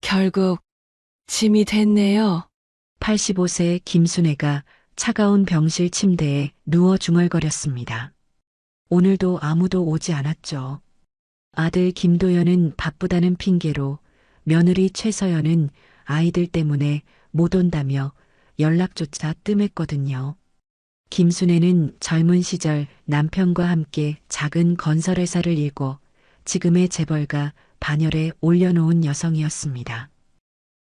결국 짐이 됐네요. 85세 김순애가 차가운 병실 침대에 누워 중얼거렸습니다. 오늘도 아무도 오지 않았죠. 아들 김도연은 바쁘다는 핑계로, 며느리 최서연은 아이들 때문에 못 온다며 연락조차 뜸했거든요. 김순애는 젊은 시절 남편과 함께 작은 건설회사를 일고 지금의 재벌가 반열에 올려놓은 여성이었습니다.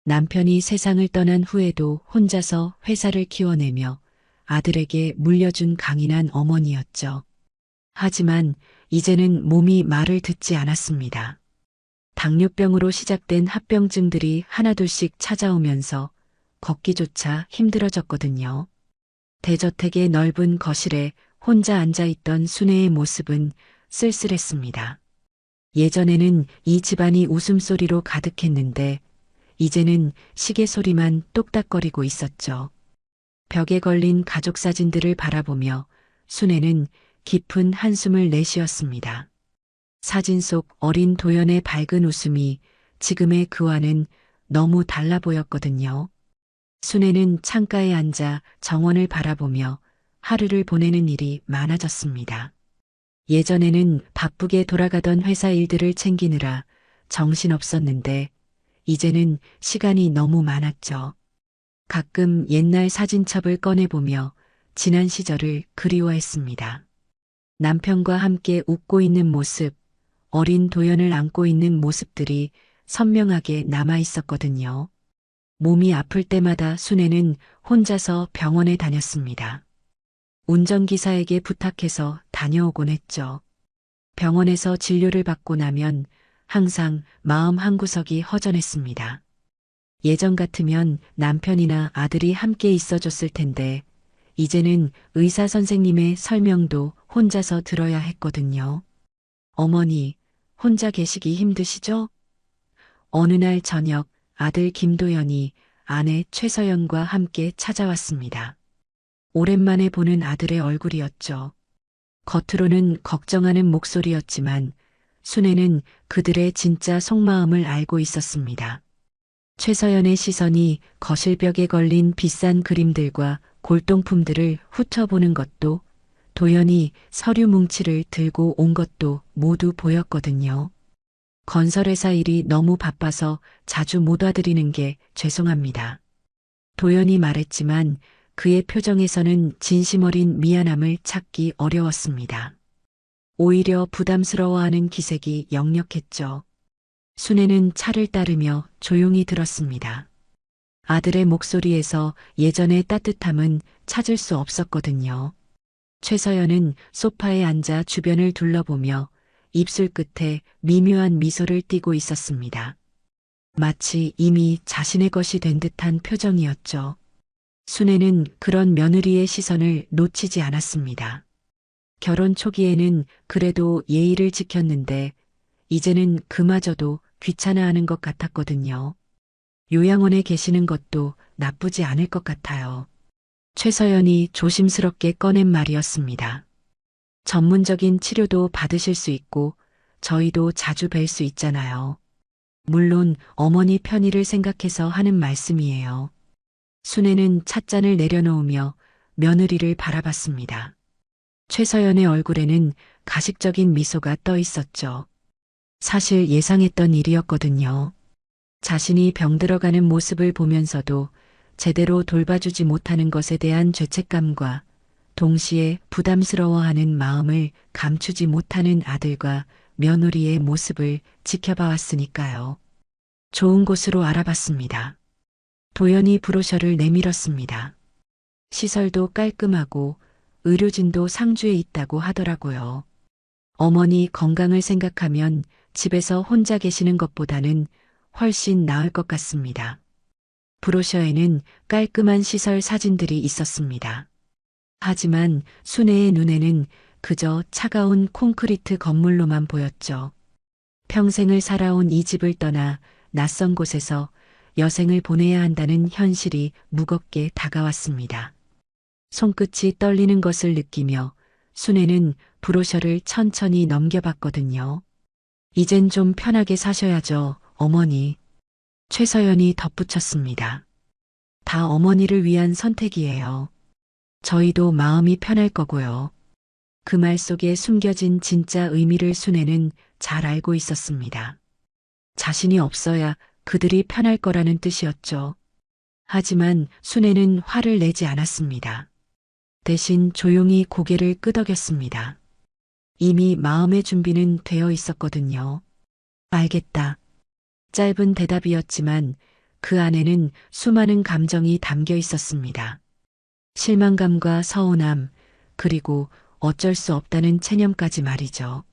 남편이 세상을 떠난 후에도 혼자서 회사를 키워내며 아들에게 물려준 강인한 어머니였죠. 하지만 이제는 몸이 말을 듣지 않았습니다. 당뇨병으로 시작된 합병증들이 하나둘씩 찾아오면서 걷기조차 힘들어졌거든요. 대저택의 넓은 거실에 혼자 앉아있던 순애의 모습은 쓸쓸했습니다. 예전에는 이 집안이 웃음소리로 가득했는데 이제는 시계 소리만 똑딱거리고 있었죠. 벽에 걸린 가족 사진들을 바라보며 순애는 깊은 한숨을 내쉬었습니다. 사진 속 어린 도연의 밝은 웃음이 지금의 그와는 너무 달라 보였거든요. 순애는 창가에 앉아 정원을 바라보며 하루를 보내는 일이 많아졌습니다. 예전에는 바쁘게 돌아가던 회사 일들을 챙기느라 정신없었는데 이제는 시간이 너무 많았죠. 가끔 옛날 사진첩을 꺼내보며 지난 시절을 그리워했습니다. 남편과 함께 웃고 있는 모습, 어린 도연을 안고 있는 모습들이 선명하게 남아 있었거든요. 몸이 아플 때마다 순애는 혼자서 병원에 다녔습니다. 운전기사에게 부탁해서 다녀오곤 했죠. 병원에서 진료를 받고 나면 항상 마음 한구석이 허전했습니다. 예전 같으면 남편이나 아들이 함께 있어줬을 텐데 이제는 의사 선생님의 설명도 혼자서 들어야 했거든요. 어머니, 혼자 계시기 힘드시죠? 어느 날 저녁 아들 김도연이 아내 최서연과 함께 찾아왔습니다. 오랜만에 보는 아들의 얼굴이었죠. 겉으로는 걱정하는 목소리였지만 순애는 그들의 진짜 속마음을 알고 있었습니다. 최서연의 시선이 거실벽에 걸린 비싼 그림들과 골동품들을 훑어보는 것도, 도연이 서류 뭉치를 들고 온 것도 모두 보였거든요. 건설회사 일이 너무 바빠서 자주 못 와드리는 게 죄송합니다. 도연이 말했지만 그의 표정에서는 진심 어린 미안함을 찾기 어려웠습니다. 오히려 부담스러워하는 기색이 역력했죠. 순애는 차를 따르며 조용히 들었습니다. 아들의 목소리에서 예전의 따뜻함은 찾을 수 없었거든요. 최서연은 소파에 앉아 주변을 둘러보며 입술 끝에 미묘한 미소를 띠고 있었습니다. 마치 이미 자신의 것이 된 듯한 표정이었죠. 순애는 그런 며느리의 시선을 놓치지 않았습니다. 결혼 초기에는 그래도 예의를 지켰는데 이제는 그마저도 귀찮아하는 것 같았거든요. 요양원에 계시는 것도 나쁘지 않을 것 같아요. 최서연이 조심스럽게 꺼낸 말이었습니다. 전문적인 치료도 받으실 수 있고 저희도 자주 뵐 수 있잖아요. 물론 어머니 편의를 생각해서 하는 말씀이에요. 순애는 찻잔을 내려놓으며 며느리를 바라봤습니다. 최서연의 얼굴에는 가식적인 미소가 떠 있었죠. 사실 예상했던 일이었거든요. 자신이 병들어가는 모습을 보면서도 제대로 돌봐주지 못하는 것에 대한 죄책감과 동시에 부담스러워하는 마음을 감추지 못하는 아들과 며느리의 모습을 지켜봐 왔으니까요. 좋은 곳으로 알아봤습니다. 도연이 브로셔를 내밀었습니다. 시설도 깔끔하고 의료진도 상주에 있다고 하더라고요. 어머니 건강을 생각하면 집에서 혼자 계시는 것보다는 훨씬 나을 것 같습니다. 브로셔에는 깔끔한 시설 사진들이 있었습니다. 하지만 순애의 눈에는 그저 차가운 콘크리트 건물로만 보였죠. 평생을 살아온 이 집을 떠나 낯선 곳에서 여생을 보내야 한다는 현실이 무겁게 다가왔습니다. 손끝이 떨리는 것을 느끼며 순애는 브로셔를 천천히 넘겨봤거든요. 이젠 좀 편하게 사셔야죠, 어머니. 최서연이 덧붙였습니다. 다 어머니를 위한 선택이에요. 저희도 마음이 편할 거고요. 그 말 속에 숨겨진 진짜 의미를 순애는 잘 알고 있었습니다. 자신이 없어야 그들이 편할 거라는 뜻이었죠. 하지만 순애는 화를 내지 않았습니다. 대신 조용히 고개를 끄덕였습니다. 이미 마음의 준비는 되어 있었거든요. 알겠다. 짧은 대답이었지만 그 안에는 수많은 감정이 담겨 있었습니다. 실망감과 서운함, 그리고 어쩔 수 없다는 체념까지 말이죠.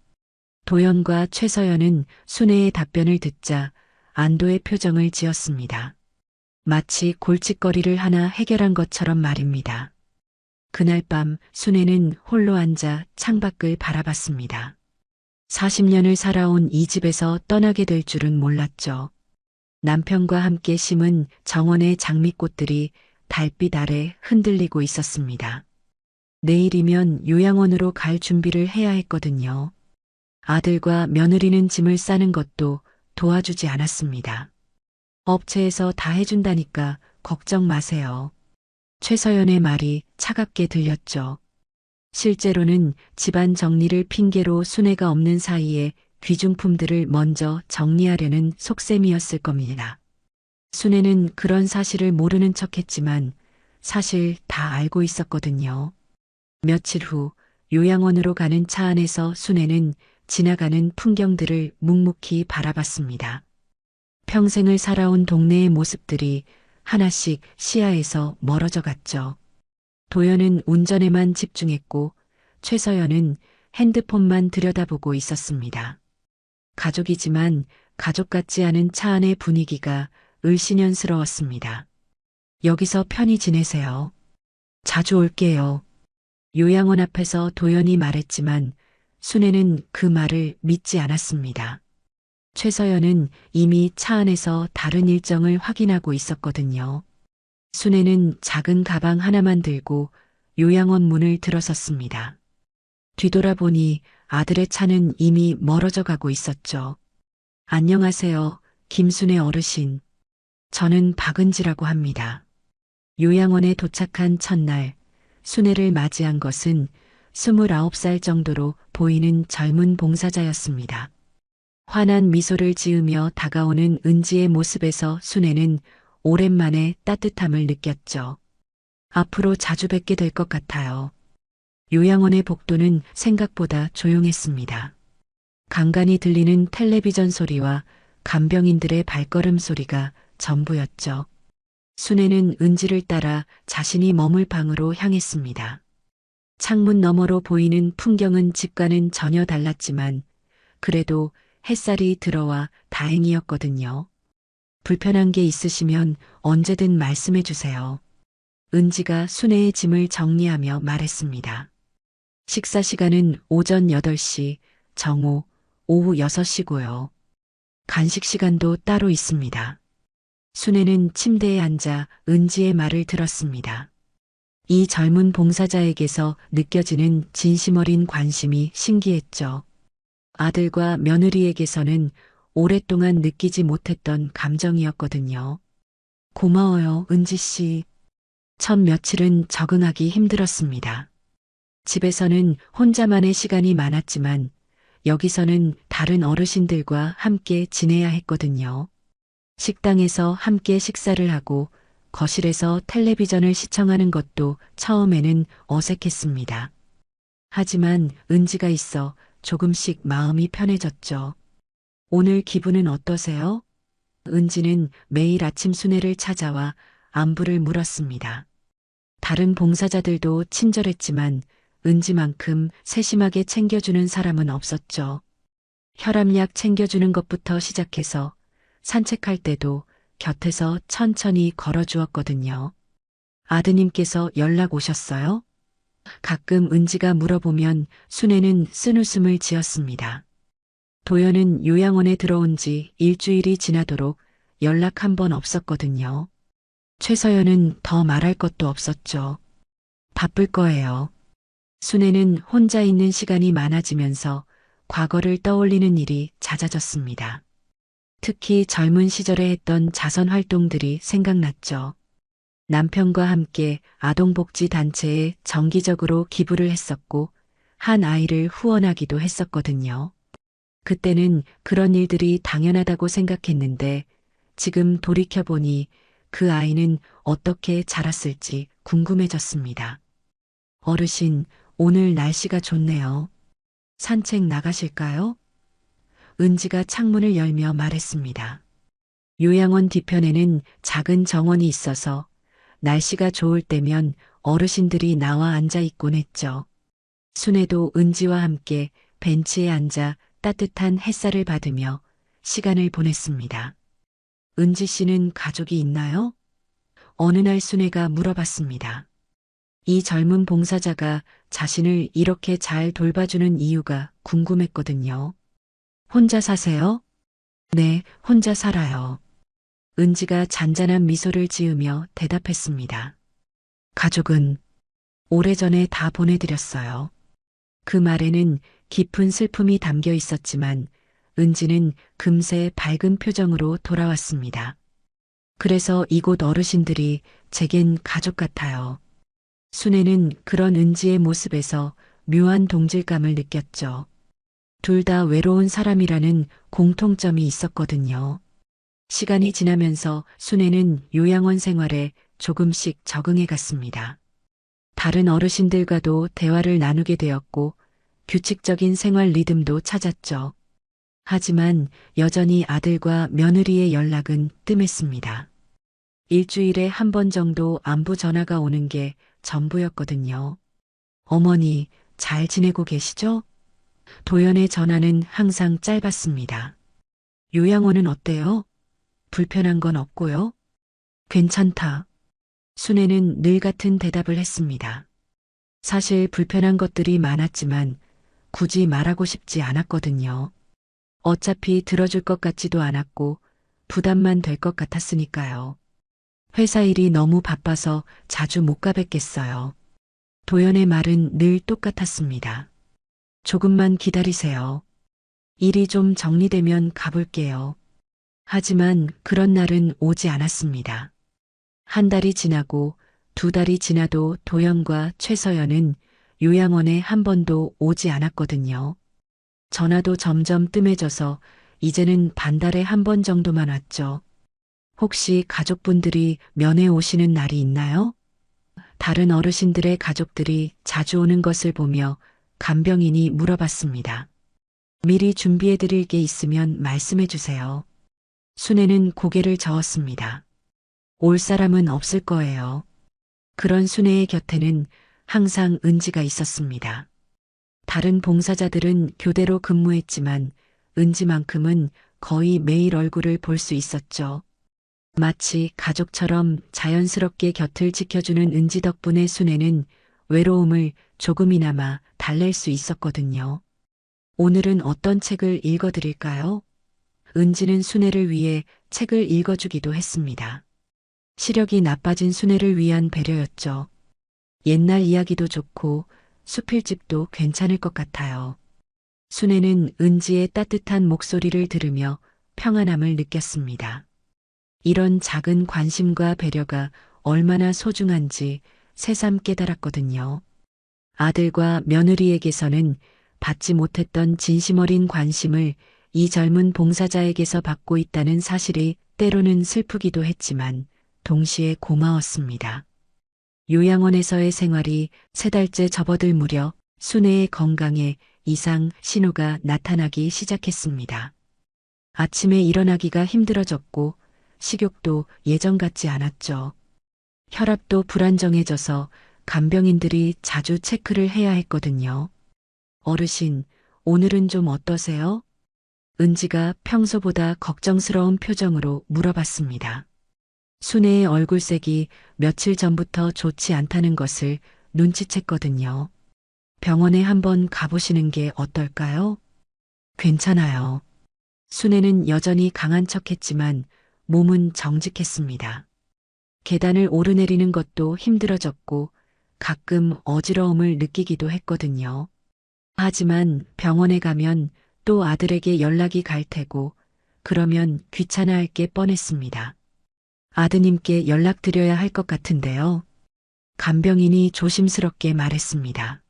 도연과 최서연은 순애의 답변을 듣자 안도의 표정을 지었습니다. 마치 골칫거리를 하나 해결한 것처럼 말입니다. 그날 밤 순애는 홀로 앉아 창밖을 바라봤습니다. 40년을 살아온 이 집에서 떠나게 될 줄은 몰랐죠. 남편과 함께 심은 정원의 장미꽃들이 달빛 아래 흔들리고 있었습니다. 내일이면 요양원으로 갈 준비를 해야 했거든요. 아들과 며느리는 짐을 싸는 것도 도와주지 않았습니다. 업체에서 다 해준다니까 걱정 마세요. 최서연의 말이 차갑게 들렸죠. 실제로는 집안 정리를 핑계로 순애가 없는 사이에 귀중품들을 먼저 정리하려는 속셈이었을 겁니다. 순애는 그런 사실을 모르는 척했지만 사실 다 알고 있었거든요. 며칠 후 요양원으로 가는 차 안에서 순애는 지나가는 풍경들을 묵묵히 바라봤습니다. 평생을 살아온 동네의 모습들이 하나씩 시야에서 멀어져 갔죠. 도연은 운전에만 집중했고 최서연은 핸드폰만 들여다보고 있었습니다. 가족이지만 가족 같지 않은 차 안의 분위기가 을씨년스러웠습니다. 여기서 편히 지내세요. 자주 올게요. 요양원 앞에서 도연이 말했지만 순애는 그 말을 믿지 않았습니다. 최서연은 이미 차 안에서 다른 일정을 확인하고 있었거든요. 순애는 작은 가방 하나만 들고 요양원 문을 들어섰습니다. 뒤돌아보니 아들의 차는 이미 멀어져 가고 있었죠. 안녕하세요, 김순애 어르신. 저는 박은지라고 합니다. 요양원에 도착한 첫날, 순애를 맞이한 것은 29살 정도로 보이는 젊은 봉사자였습니다. 환한 미소를 지으며 다가오는 은지의 모습에서 순애는 오랜만에 따뜻함을 느꼈죠. 앞으로 자주 뵙게 될 것 같아요. 요양원의 복도는 생각보다 조용했습니다. 간간이 들리는 텔레비전 소리와 간병인들의 발걸음 소리가 전부였죠. 순애는 은지를 따라 자신이 머물 방으로 향했습니다. 창문 너머로 보이는 풍경은 집과는 전혀 달랐지만 그래도 햇살이 들어와 다행이었거든요. 불편한 게 있으시면 언제든 말씀해 주세요. 은지가 순애의 짐을 정리하며 말했습니다. 식사 시간은 오전 8시, 정오, 오후 6시고요. 간식 시간도 따로 있습니다. 순애는 침대에 앉아 은지의 말을 들었습니다. 이 젊은 봉사자에게서 느껴지는 진심 어린 관심이 신기했죠. 아들과 며느리에게서는 오랫동안 느끼지 못했던 감정이었거든요. 고마워요, 은지 씨. 첫 며칠은 적응하기 힘들었습니다. 집에서는 혼자만의 시간이 많았지만 여기서는 다른 어르신들과 함께 지내야 했거든요. 식당에서 함께 식사를 하고 거실에서 텔레비전을 시청하는 것도 처음에는 어색했습니다. 하지만 은지가 있어 조금씩 마음이 편해졌죠. 오늘 기분은 어떠세요? 은지는 매일 아침 순애를 찾아와 안부를 물었습니다. 다른 봉사자들도 친절했지만 은지만큼 세심하게 챙겨주는 사람은 없었죠. 혈압약 챙겨주는 것부터 시작해서 산책할 때도 곁에서 천천히 걸어주었거든요. 아드님께서 연락 오셨어요? 가끔 은지가 물어보면 순애는 쓴웃음을 지었습니다. 도연은 요양원에 들어온 지 일주일이 지나도록 연락 한 번 없었거든요. 최서연은 더 말할 것도 없었죠. 바쁠 거예요. 순애는 혼자 있는 시간이 많아지면서 과거를 떠올리는 일이 잦아졌습니다. 특히 젊은 시절에 했던 자선 활동들이 생각났죠. 남편과 함께 아동복지 단체에 정기적으로 기부를 했었고, 한 아이를 후원하기도 했었거든요. 그때는 그런 일들이 당연하다고 생각했는데, 지금 돌이켜보니 그 아이는 어떻게 자랐을지 궁금해졌습니다. 어르신, 오늘 날씨가 좋네요. 산책 나가실까요? 은지가 창문을 열며 말했습니다. 요양원 뒤편에는 작은 정원이 있어서 날씨가 좋을 때면 어르신들이 나와 앉아 있곤 했죠. 순애도 은지와 함께 벤치에 앉아 따뜻한 햇살을 받으며 시간을 보냈습니다. 은지 씨는 가족이 있나요? 어느 날 순애가 물어봤습니다. 이 젊은 봉사자가 자신을 이렇게 잘 돌봐주는 이유가 궁금했거든요. 혼자 사세요? 네, 혼자 살아요. 은지가 잔잔한 미소를 지으며 대답했습니다. 가족은 오래전에 다 보내드렸어요. 그 말에는 깊은 슬픔이 담겨 있었지만 은지는 금세 밝은 표정으로 돌아왔습니다. 그래서 이곳 어르신들이 제겐 가족 같아요. 순애는 그런 은지의 모습에서 묘한 동질감을 느꼈죠. 둘 다 외로운 사람이라는 공통점이 있었거든요. 시간이 지나면서 순애는 요양원 생활에 조금씩 적응해 갔습니다. 다른 어르신들과도 대화를 나누게 되었고 규칙적인 생활 리듬도 찾았죠. 하지만 여전히 아들과 며느리의 연락은 뜸했습니다. 일주일에 한 번 정도 안부 전화가 오는 게 전부였거든요. 어머니, 잘 지내고 계시죠? 도연의 전화는 항상 짧았습니다. 요양원은 어때요? 불편한 건 없고요? 괜찮다. 순애는 늘 같은 대답을 했습니다. 사실 불편한 것들이 많았지만 굳이 말하고 싶지 않았거든요. 어차피 들어줄 것 같지도 않았고 부담만 될 것 같았으니까요. 회사 일이 너무 바빠서 자주 못 가뵙겠어요. 도연의 말은 늘 똑같았습니다. 조금만 기다리세요. 일이 좀 정리되면 가볼게요. 하지만 그런 날은 오지 않았습니다. 한 달이 지나고 두 달이 지나도 도연과 최서연은 요양원에 한 번도 오지 않았거든요. 전화도 점점 뜸해져서 이제는 반달에 한 번 정도만 왔죠. 혹시 가족분들이 면회 오시는 날이 있나요? 다른 어르신들의 가족들이 자주 오는 것을 보며 간병인이 물어봤습니다. 미리 준비해 드릴 게 있으면 말씀해 주세요. 순애는 고개를 저었습니다. 올 사람은 없을 거예요. 그런 순애의 곁에는 항상 은지가 있었습니다. 다른 봉사자들은 교대로 근무했지만 은지만큼은 거의 매일 얼굴을 볼 수 있었죠. 마치 가족처럼 자연스럽게 곁을 지켜주는 은지 덕분에 순애는 외로움을 조금이나마 달랠 수 있었거든요. 오늘은 어떤 책을 읽어드릴까요? 은지는 순애를 위해 책을 읽어주기도 했습니다. 시력이 나빠진 순애를 위한 배려였죠. 옛날 이야기도 좋고 수필집도 괜찮을 것 같아요. 순애는 은지의 따뜻한 목소리를 들으며 평안함을 느꼈습니다. 이런 작은 관심과 배려가 얼마나 소중한지 새삼 깨달았거든요. 아들과 며느리에게서는 받지 못했던 진심 어린 관심을 이 젊은 봉사자에게서 받고 있다는 사실이 때로는 슬프기도 했지만 동시에 고마웠습니다. 요양원에서의 생활이 3달째 접어들 무렵 순애의 건강에 이상 신호가 나타나기 시작했습니다. 아침에 일어나기가 힘들어졌고 식욕도 예전 같지 않았죠. 혈압도 불안정해져서 간병인들이 자주 체크를 해야 했거든요. 어르신, 오늘은 좀 어떠세요? 은지가 평소보다 걱정스러운 표정으로 물어봤습니다. 순애의 얼굴색이 며칠 전부터 좋지 않다는 것을 눈치챘거든요. 병원에 한번 가보시는 게 어떨까요? 괜찮아요. 순애는 여전히 강한 척했지만 몸은 정직했습니다. 계단을 오르내리는 것도 힘들어졌고 가끔 어지러움을 느끼기도 했거든요. 하지만 병원에 가면 또 아들에게 연락이 갈 테고 그러면 귀찮아할 게 뻔했습니다. 아드님께 연락드려야 할 것 같은데요. 간병인이 조심스럽게 말했습니다.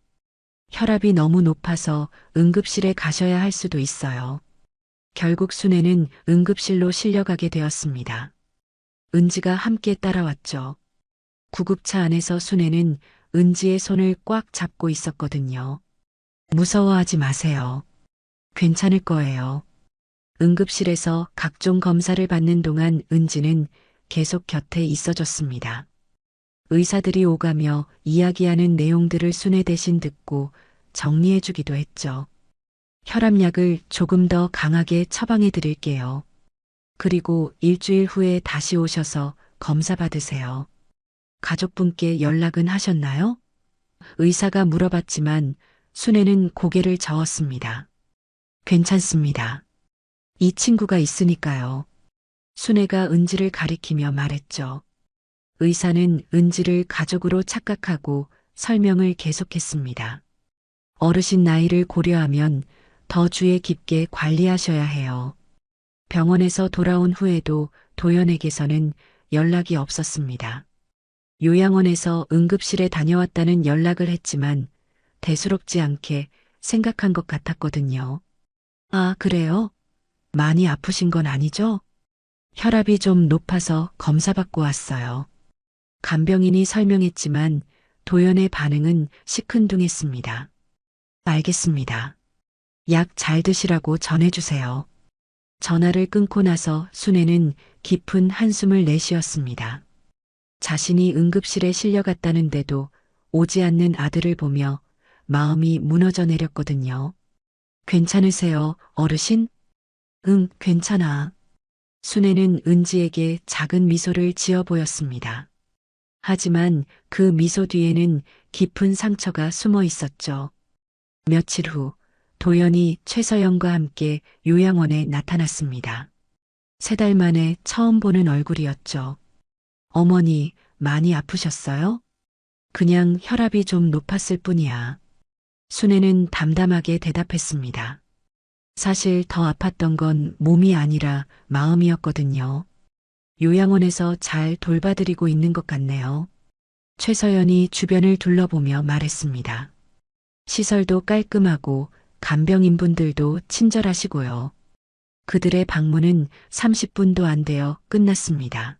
혈압이 너무 높아서 응급실에 가셔야 할 수도 있어요. 결국 순애는 응급실로 실려가게 되었습니다. 은지가 함께 따라왔죠. 구급차 안에서 순애는 은지의 손을 꽉 잡고 있었거든요. 무서워하지 마세요. 괜찮을 거예요. 응급실에서 각종 검사를 받는 동안 은지는 계속 곁에 있어줬습니다. 의사들이 오가며 이야기하는 내용들을 순애 대신 듣고 정리해주기도 했죠. 혈압약을 조금 더 강하게 처방해 드릴게요. 그리고 일주일 후에 다시 오셔서 검사 받으세요. 가족분께 연락은 하셨나요? 의사가 물어봤지만 순애는 고개를 저었습니다. 괜찮습니다. 이 친구가 있으니까요. 순애가 은지를 가리키며 말했죠. 의사는 은지를 가족으로 착각하고 설명을 계속했습니다. 어르신 나이를 고려하면 더 주의 깊게 관리하셔야 해요. 병원에서 돌아온 후에도 도연에게서는 연락이 없었습니다. 요양원에서 응급실에 다녀왔다는 연락을 했지만 대수롭지 않게 생각한 것 같았거든요. 아, 그래요? 많이 아프신 건 아니죠? 혈압이 좀 높아서 검사받고 왔어요. 간병인이 설명했지만 도연의 반응은 시큰둥했습니다. 알겠습니다. 약 잘 드시라고 전해주세요. 전화를 끊고 나서 순애는 깊은 한숨을 내쉬었습니다. 자신이 응급실에 실려갔다는데도 오지 않는 아들을 보며 마음이 무너져 내렸거든요. 괜찮으세요, 어르신? 응, 괜찮아. 순애는 은지에게 작은 미소를 지어 보였습니다. 하지만 그 미소 뒤에는 깊은 상처가 숨어 있었죠. 며칠 후 도연이 최서영과 함께 요양원에 나타났습니다. 3달 만에 처음 보는 얼굴이었죠. 어머니, 많이 아프셨어요? 그냥 혈압이 좀 높았을 뿐이야. 순애는 담담하게 대답했습니다. 사실 더 아팠던 건 몸이 아니라 마음이었거든요. 요양원에서 잘 돌봐드리고 있는 것 같네요. 최서연이 주변을 둘러보며 말했습니다. 시설도 깔끔하고 간병인분들도 친절하시고요. 그들의 방문은 30분도 안 되어 끝났습니다.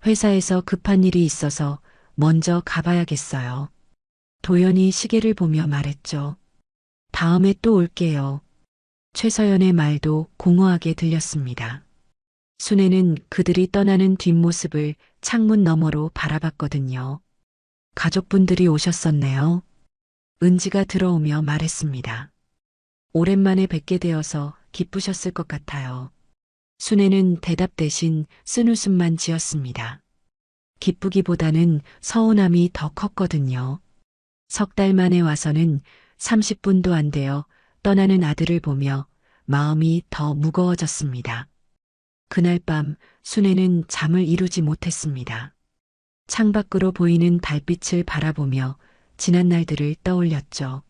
회사에서 급한 일이 있어서 먼저 가봐야겠어요. 도연이 시계를 보며 말했죠. 다음에 또 올게요. 최서연의 말도 공허하게 들렸습니다. 순애는 그들이 떠나는 뒷모습을 창문 너머로 바라봤거든요. 가족분들이 오셨었네요. 은지가 들어오며 말했습니다. 오랜만에 뵙게 되어서 기쁘셨을 것 같아요. 순애는 대답 대신 쓴웃음만 지었습니다. 기쁘기보다는 서운함이 더 컸거든요. 3달 만에 와서는 30분도 안 되어 떠나는 아들을 보며 마음이 더 무거워졌습니다. 그날 밤 순애는 잠을 이루지 못했습니다. 창밖으로 보이는 달빛을 바라보며 지난 날들을 떠올렸죠.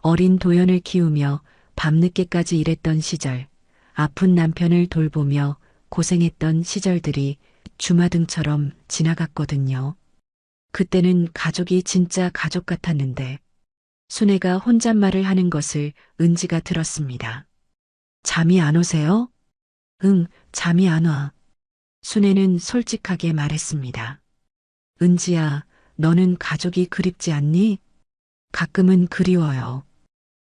어린 도연을 키우며 밤늦게까지 일했던 시절, 아픈 남편을 돌보며 고생했던 시절들이 주마등처럼 지나갔거든요. 그때는 가족이 진짜 가족 같았는데 순애가 혼잣말을 하는 것을 은지가 들었습니다. 잠이 안 오세요? 응, 잠이 안 와. 순애는 솔직하게 말했습니다. 은지야, 너는 가족이 그립지 않니? 가끔은 그리워요.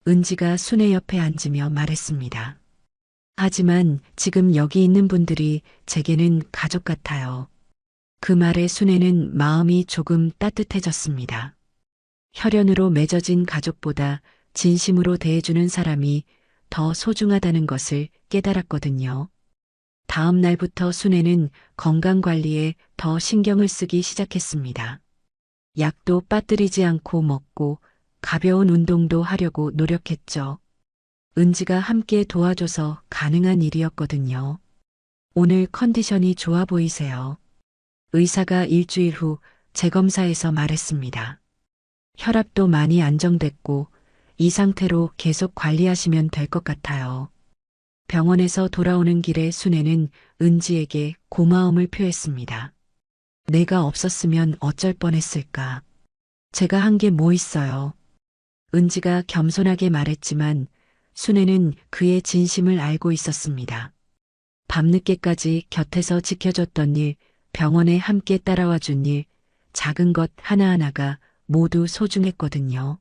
은지가 순애 옆에 앉으며 말했습니다. 하지만 지금 여기 있는 분들이 제게는 가족 같아요. 그 말에 순애는 마음이 조금 따뜻해졌습니다. 혈연으로 맺어진 가족보다 진심으로 대해주는 사람이 더 소중하다는 것을 깨달았거든요. 다음 날부터 순애는 건강관리에 더 신경을 쓰기 시작했습니다. 약도 빠뜨리지 않고 먹고 가벼운 운동도 하려고 노력했죠. 은지가 함께 도와줘서 가능한 일이었거든요. 오늘 컨디션이 좋아 보이세요. 의사가 일주일 후 재검사에서 말했습니다. 혈압도 많이 안정됐고 이 상태로 계속 관리하시면 될 것 같아요. 병원에서 돌아오는 길에 순애는 은지에게 고마움을 표했습니다. 내가 없었으면 어쩔 뻔했을까. 제가 한 게 뭐 있어요. 은지가 겸손하게 말했지만 순애는 그의 진심을 알고 있었습니다. 밤늦게까지 곁에서 지켜줬던 일, 병원에 함께 따라와 준 일, 작은 것 하나하나가 모두 소중했거든요.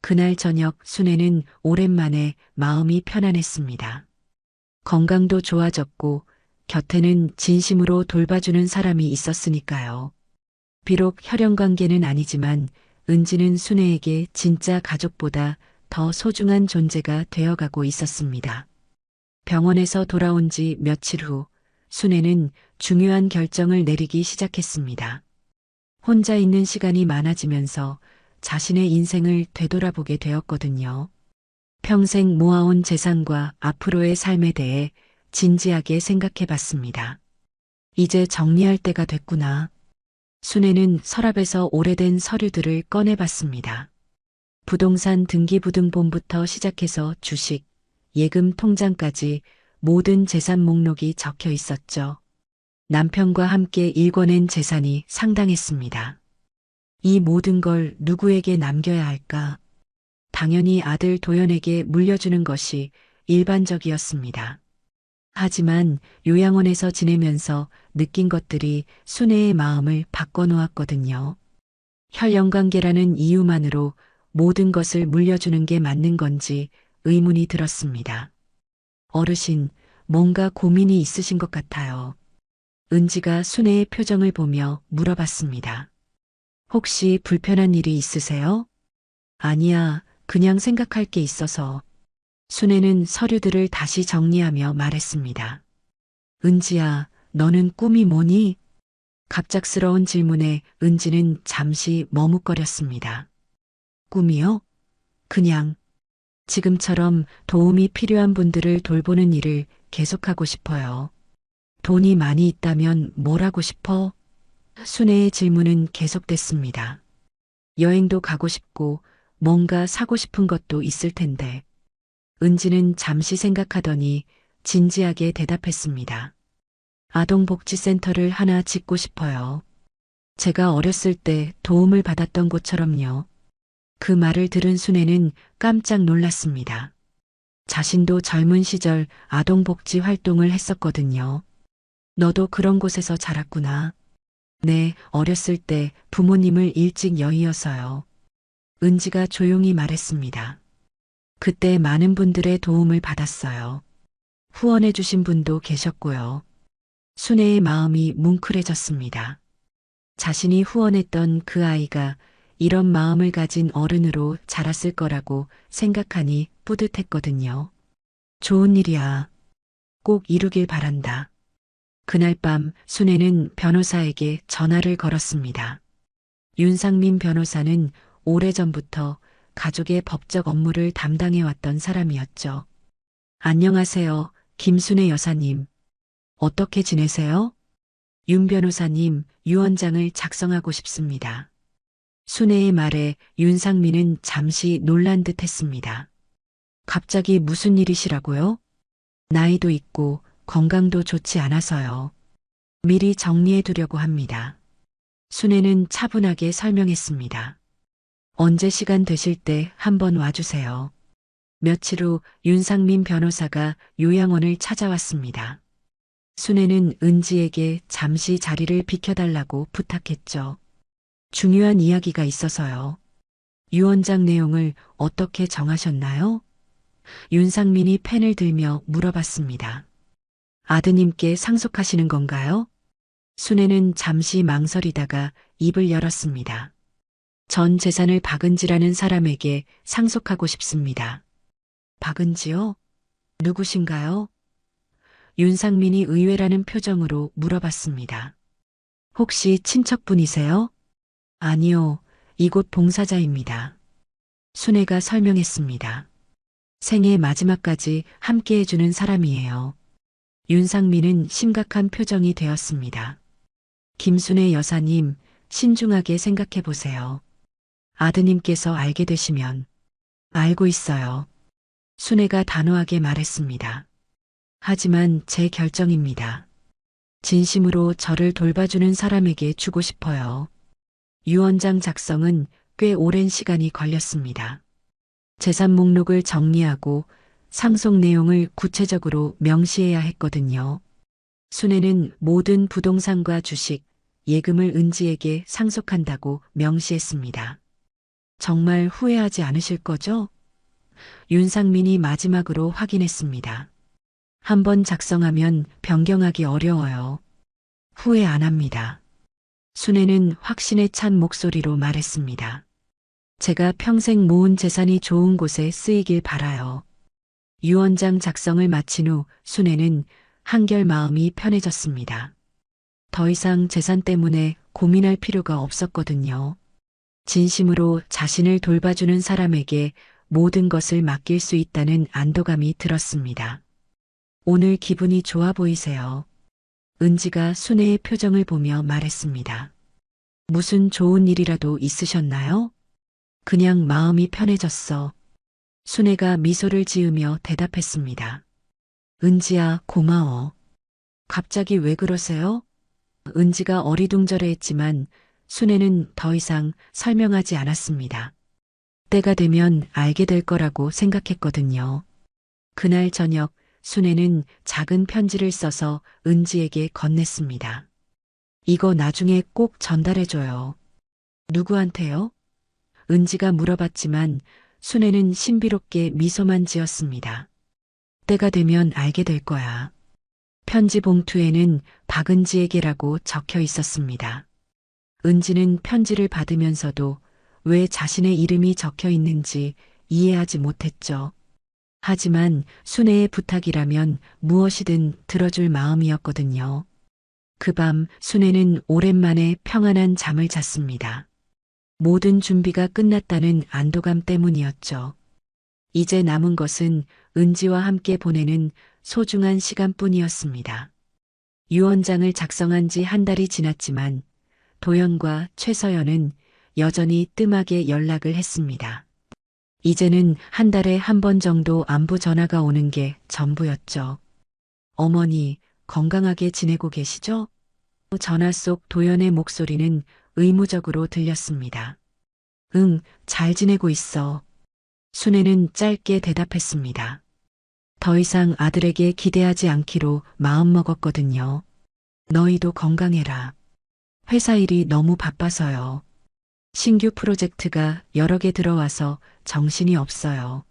그날 저녁 순애는 오랜만에 마음이 편안했습니다. 건강도 좋아졌고 곁에는 진심으로 돌봐주는 사람이 있었으니까요. 비록 혈연 관계는 아니지만 은지는 순애에게 진짜 가족보다 더 소중한 존재가 되어가고 있었습니다. 병원에서 돌아온 지 며칠 후 순애는 중요한 결정을 내리기 시작했습니다. 혼자 있는 시간이 많아지면서 자신의 인생을 되돌아보게 되었거든요. 평생 모아온 재산과 앞으로의 삶에 대해 진지하게 생각해 봤습니다. 이제 정리할 때가 됐구나. 순애는 서랍에서 오래된 서류들을 꺼내봤습니다. 부동산 등기부등본부터 시작해서 주식, 예금 통장까지 모든 재산 목록이 적혀 있었죠. 남편과 함께 일궈낸 재산이 상당했습니다. 이 모든 걸 누구에게 남겨야 할까? 당연히 아들 도연에게 물려주는 것이 일반적이었습니다. 하지만 요양원에서 지내면서 느낀 것들이 순애의 마음을 바꿔놓았거든요. 혈연관계라는 이유만으로 모든 것을 물려주는 게 맞는 건지 의문이 들었습니다. 어르신, 뭔가 고민이 있으신 것 같아요. 은지가 순애의 표정을 보며 물어봤습니다. 혹시 불편한 일이 있으세요? 아니야, 그냥 생각할 게 있어서. 순애는 서류들을 다시 정리하며 말했습니다. 은지야, 너는 꿈이 뭐니? 갑작스러운 질문에 은지는 잠시 머뭇거렸습니다. 꿈이요? 그냥 지금처럼 도움이 필요한 분들을 돌보는 일을 계속하고 싶어요. 돈이 많이 있다면 뭘 하고 싶어? 순애의 질문은 계속됐습니다. 여행도 가고 싶고 뭔가 사고 싶은 것도 있을 텐데. 은지는 잠시 생각하더니 진지하게 대답했습니다. 아동복지센터를 하나 짓고 싶어요. 제가 어렸을 때 도움을 받았던 곳처럼요. 그 말을 들은 순애는 깜짝 놀랐습니다. 자신도 젊은 시절 아동복지 활동을 했었거든요. 너도 그런 곳에서 자랐구나. 네, 어렸을 때 부모님을 일찍 여의어서요. 은지가 조용히 말했습니다. 그때 많은 분들의 도움을 받았어요. 후원해 주신 분도 계셨고요. 순애의 마음이 뭉클해졌습니다. 자신이 후원했던 그 아이가 이런 마음을 가진 어른으로 자랐을 거라고 생각하니 뿌듯했거든요. 좋은 일이야. 꼭 이루길 바란다. 그날 밤 순애는 변호사에게 전화를 걸었습니다. 윤상민 변호사는 오래전부터 가족의 법적 업무를 담당해왔던 사람이었죠. 안녕하세요, 김순애 여사님. 어떻게 지내세요? 윤 변호사님, 유언장을 작성하고 싶습니다. 순애의 말에 윤상민은 잠시 놀란 듯 했습니다. 갑자기 무슨 일이시라고요? 나이도 있고 건강도 좋지 않아서요. 미리 정리해 두려고 합니다. 순애는 차분하게 설명했습니다. 언제 시간 되실 때 한번 와주세요. 며칠 후 윤상민 변호사가 요양원을 찾아왔습니다. 순애는 은지에게 잠시 자리를 비켜달라고 부탁했죠. 중요한 이야기가 있어서요. 유언장 내용을 어떻게 정하셨나요? 윤상민이 펜을 들며 물어봤습니다. 아드님께 상속하시는 건가요? 순애는 잠시 망설이다가 입을 열었습니다. 전 재산을 박은지라는 사람에게 상속하고 싶습니다. 박은지요? 누구신가요? 윤상민이 의외라는 표정으로 물어봤습니다. 혹시 친척분이세요? 아니요, 이곳 봉사자입니다. 순애가 설명했습니다. 생애 마지막까지 함께 해주는 사람이에요. 윤상민은 심각한 표정이 되었습니다. 김순애 여사님, 신중하게 생각해 보세요. 아드님께서 알게 되시면. 알고 있어요. 순애가 단호하게 말했습니다. 하지만 제 결정입니다. 진심으로 저를 돌봐주는 사람에게 주고 싶어요. 유언장 작성은 꽤 오랜 시간이 걸렸습니다. 재산 목록을 정리하고 상속 내용을 구체적으로 명시해야 했거든요. 순애는 모든 부동산과 주식, 예금을 은지에게 상속한다고 명시했습니다. 정말 후회하지 않으실 거죠? 윤상민이 마지막으로 확인했습니다. 한번 작성하면 변경하기 어려워요. 후회 안 합니다. 순애는 확신에 찬 목소리로 말했습니다. 제가 평생 모은 재산이 좋은 곳에 쓰이길 바라요. 유언장 작성을 마친 후 순애는 한결 마음이 편해졌습니다. 더 이상 재산 때문에 고민할 필요가 없었거든요. 진심으로 자신을 돌봐주는 사람에게 모든 것을 맡길 수 있다는 안도감이 들었습니다. 오늘 기분이 좋아 보이세요. 은지가 순애의 표정을 보며 말했습니다. 무슨 좋은 일이라도 있으셨나요? 그냥 마음이 편해졌어. 순애가 미소를 지으며 대답했습니다. 은지야, 고마워. 갑자기 왜 그러세요? 은지가 어리둥절해했지만 순애는 더 이상 설명하지 않았습니다. 때가 되면 알게 될 거라고 생각했거든요. 그날 저녁 순애는 작은 편지를 써서 은지에게 건넸습니다. 이거 나중에 꼭 전달해줘요. 누구한테요? 은지가 물어봤지만 순애는 신비롭게 미소만 지었습니다. 때가 되면 알게 될 거야. 편지 봉투에는 박은지에게라고 적혀 있었습니다. 은지는 편지를 받으면서도 왜 자신의 이름이 적혀 있는지 이해하지 못했죠. 하지만 순애의 부탁이라면 무엇이든 들어줄 마음이었거든요. 그 밤 순애는 오랜만에 평안한 잠을 잤습니다. 모든 준비가 끝났다는 안도감 때문이었죠. 이제 남은 것은 은지와 함께 보내는 소중한 시간뿐이었습니다. 유언장을 작성한 지 한 달이 지났지만 도연과 최서연은 여전히 뜸하게 연락을 했습니다. 이제는 한 달에 한 번 정도 안부 전화가 오는 게 전부였죠. 어머니, 건강하게 지내고 계시죠? 전화 속 도연의 목소리는 의무적으로 들렸습니다. 응, 잘 지내고 있어. 순애는 짧게 대답했습니다. 더 이상 아들에게 기대하지 않기로 마음먹었거든요. 너희도 건강해라. 회사 일이 너무 바빠서요. 신규 프로젝트가 여러 개 들어와서 정신이 없어요.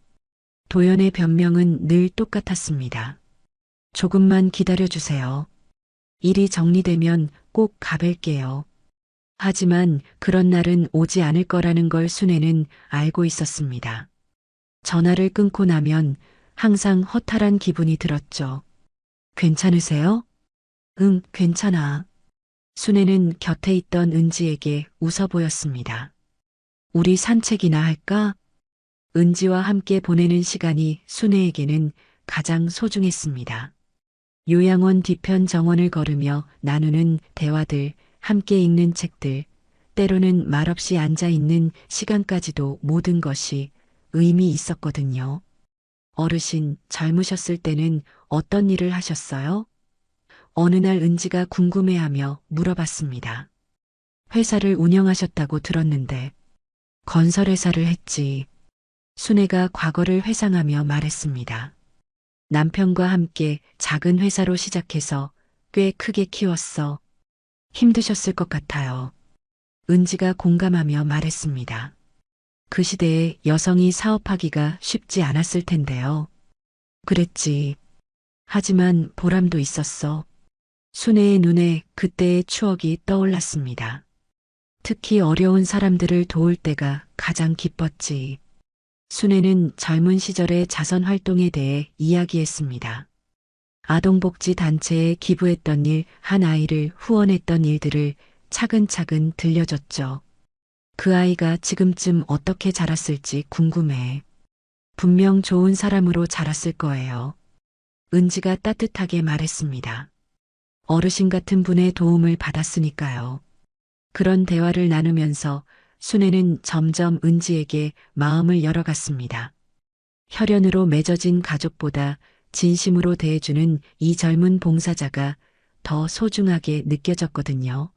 도연의 변명은 늘 똑같았습니다. 조금만 기다려주세요. 일이 정리되면 꼭 가뵐게요. 하지만 그런 날은 오지 않을 거라는 걸 순애는 알고 있었습니다. 전화를 끊고 나면 항상 허탈한 기분이 들었죠. 괜찮으세요? 응, 괜찮아. 순애는 곁에 있던 은지에게 웃어 보였습니다. 우리 산책이나 할까? 은지와 함께 보내는 시간이 순애에게는 가장 소중했습니다. 요양원 뒤편 정원을 걸으며 나누는 대화들, 함께 읽는 책들, 때로는 말없이 앉아 있는 시간까지도 모든 것이 의미 있었거든요. 어르신, 젊으셨을 때는 어떤 일을 하셨어요? 어느 날 은지가 궁금해하며 물어봤습니다. 회사를 운영하셨다고 들었는데 건설회사를 했지. 순애가 과거를 회상하며 말했습니다. 남편과 함께 작은 회사로 시작해서 꽤 크게 키웠어. 힘드셨을 것 같아요. 은지가 공감하며 말했습니다. 그 시대에 여성이 사업하기가 쉽지 않았을 텐데요. 그랬지. 하지만 보람도 있었어. 순애의 눈에 그때의 추억이 떠올랐습니다. 특히 어려운 사람들을 도울 때가 가장 기뻤지. 순애는 젊은 시절의 자선 활동에 대해 이야기했습니다. 아동복지 단체에 기부했던 일, 한 아이를 후원했던 일들을 차근차근 들려줬죠. 그 아이가 지금쯤 어떻게 자랐을지 궁금해. 분명 좋은 사람으로 자랐을 거예요. 은지가 따뜻하게 말했습니다. 어르신 같은 분의 도움을 받았으니까요. 그런 대화를 나누면서 순애는 점점 은지에게 마음을 열어갔습니다. 혈연으로 맺어진 가족보다 진심으로 대해주는 이 젊은 봉사자가 더 소중하게 느껴졌거든요.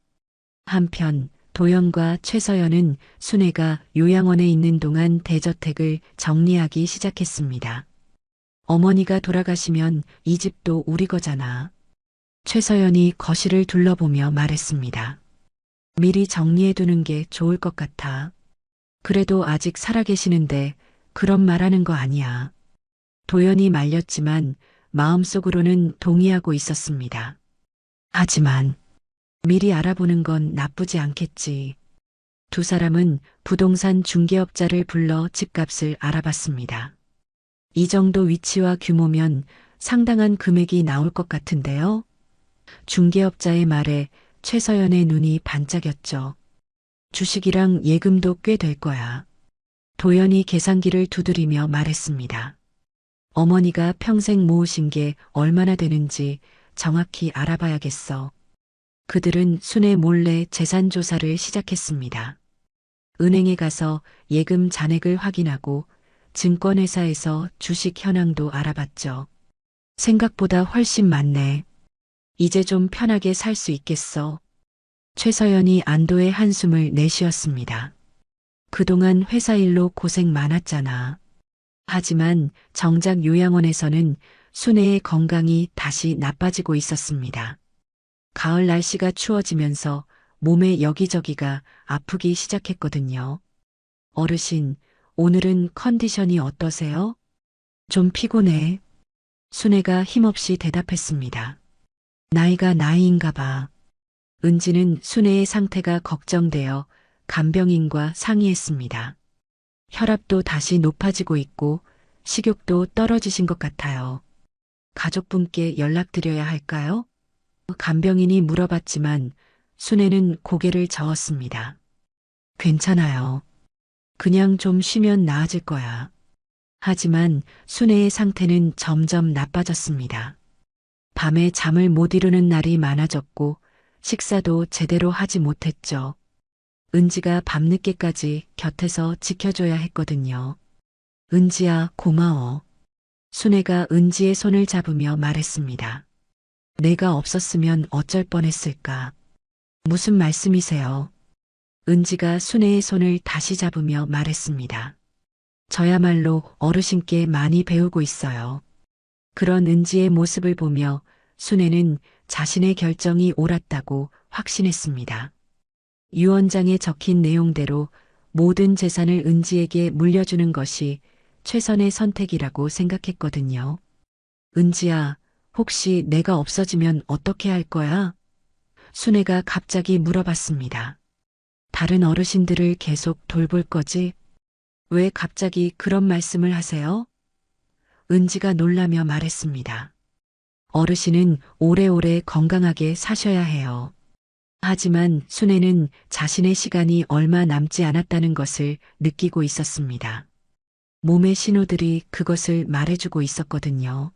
한편 도연과 최서연은 순애가 요양원에 있는 동안 대저택을 정리하기 시작했습니다. 어머니가 돌아가시면 이 집도 우리 거잖아. 최서연이 거실을 둘러보며 말했습니다. 미리 정리해두는 게 좋을 것 같아. 그래도 아직 살아계시는데 그런 말하는 거 아니야. 도연이 말렸지만 마음속으로는 동의하고 있었습니다. 하지만 미리 알아보는 건 나쁘지 않겠지. 두 사람은 부동산 중개업자를 불러 집값을 알아봤습니다. 이 정도 위치와 규모면 상당한 금액이 나올 것 같은데요. 중개업자의 말에 최서연의 눈이 반짝였죠. 주식이랑 예금도 꽤 될 거야. 도연이 계산기를 두드리며 말했습니다. 어머니가 평생 모으신 게 얼마나 되는지 정확히 알아봐야겠어. 그들은 순애 몰래 재산 조사를 시작했습니다. 은행에 가서 예금 잔액을 확인하고 증권회사에서 주식 현황도 알아봤죠. 생각보다 훨씬 많네. 이제 좀 편하게 살 수 있겠어. 최서연이 안도의 한숨을 내쉬었습니다. 그동안 회사 일로 고생 많았잖아. 하지만 정작 요양원에서는 순애의 건강이 다시 나빠지고 있었습니다. 가을 날씨가 추워지면서 몸의 여기저기가 아프기 시작했거든요. 어르신, 오늘은 컨디션이 어떠세요? 좀 피곤해. 순애가 힘없이 대답했습니다. 나이가 나이인가 봐. 은지는 순애의 상태가 걱정되어 간병인과 상의했습니다. 혈압도 다시 높아지고 있고 식욕도 떨어지신 것 같아요. 가족분께 연락드려야 할까요? 간병인이 물어봤지만 순애는 고개를 저었습니다. 괜찮아요. 그냥 좀 쉬면 나아질 거야. 하지만 순애의 상태는 점점 나빠졌습니다. 밤에 잠을 못 이루는 날이 많아졌고 식사도 제대로 하지 못했죠. 은지가 밤늦게까지 곁에서 지켜줘야 했거든요. 은지야, 고마워. 순애가 은지의 손을 잡으며 말했습니다. 내가 없었으면 어쩔 뻔했을까. 무슨 말씀이세요? 은지가 순애의 손을 다시 잡으며 말했습니다. 저야말로 어르신께 많이 배우고 있어요. 그런 은지의 모습을 보며 순애는 자신의 결정이 옳았다고 확신했습니다. 유언장에 적힌 내용대로 모든 재산을 은지에게 물려주는 것이 최선의 선택이라고 생각했거든요. 은지야, 혹시 내가 없어지면 어떻게 할 거야? 순애가 갑자기 물어봤습니다. 다른 어르신들을 계속 돌볼 거지? 왜 갑자기 그런 말씀을 하세요? 은지가 놀라며 말했습니다. 어르신은 오래오래 건강하게 사셔야 해요. 하지만 순애는 자신의 시간이 얼마 남지 않았다는 것을 느끼고 있었습니다. 몸의 신호들이 그것을 말해주고 있었거든요.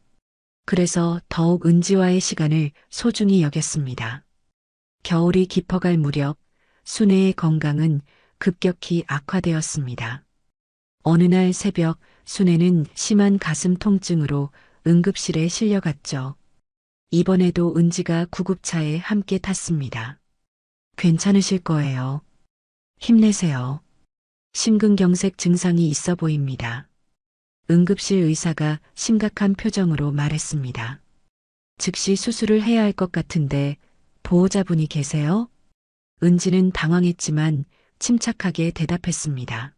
그래서 더욱 은지와의 시간을 소중히 여겼습니다. 겨울이 깊어갈 무렵 순애의 건강은 급격히 악화되었습니다. 어느 날 새벽 순애는 심한 가슴 통증으로 응급실에 실려갔죠. 이번에도 은지가 구급차에 함께 탔습니다. 괜찮으실 거예요. 힘내세요. 심근경색 증상이 있어 보입니다. 응급실 의사가 심각한 표정으로 말했습니다. 즉시 수술을 해야 할 것 같은데 보호자분이 계세요? 은지는 당황했지만 침착하게 대답했습니다.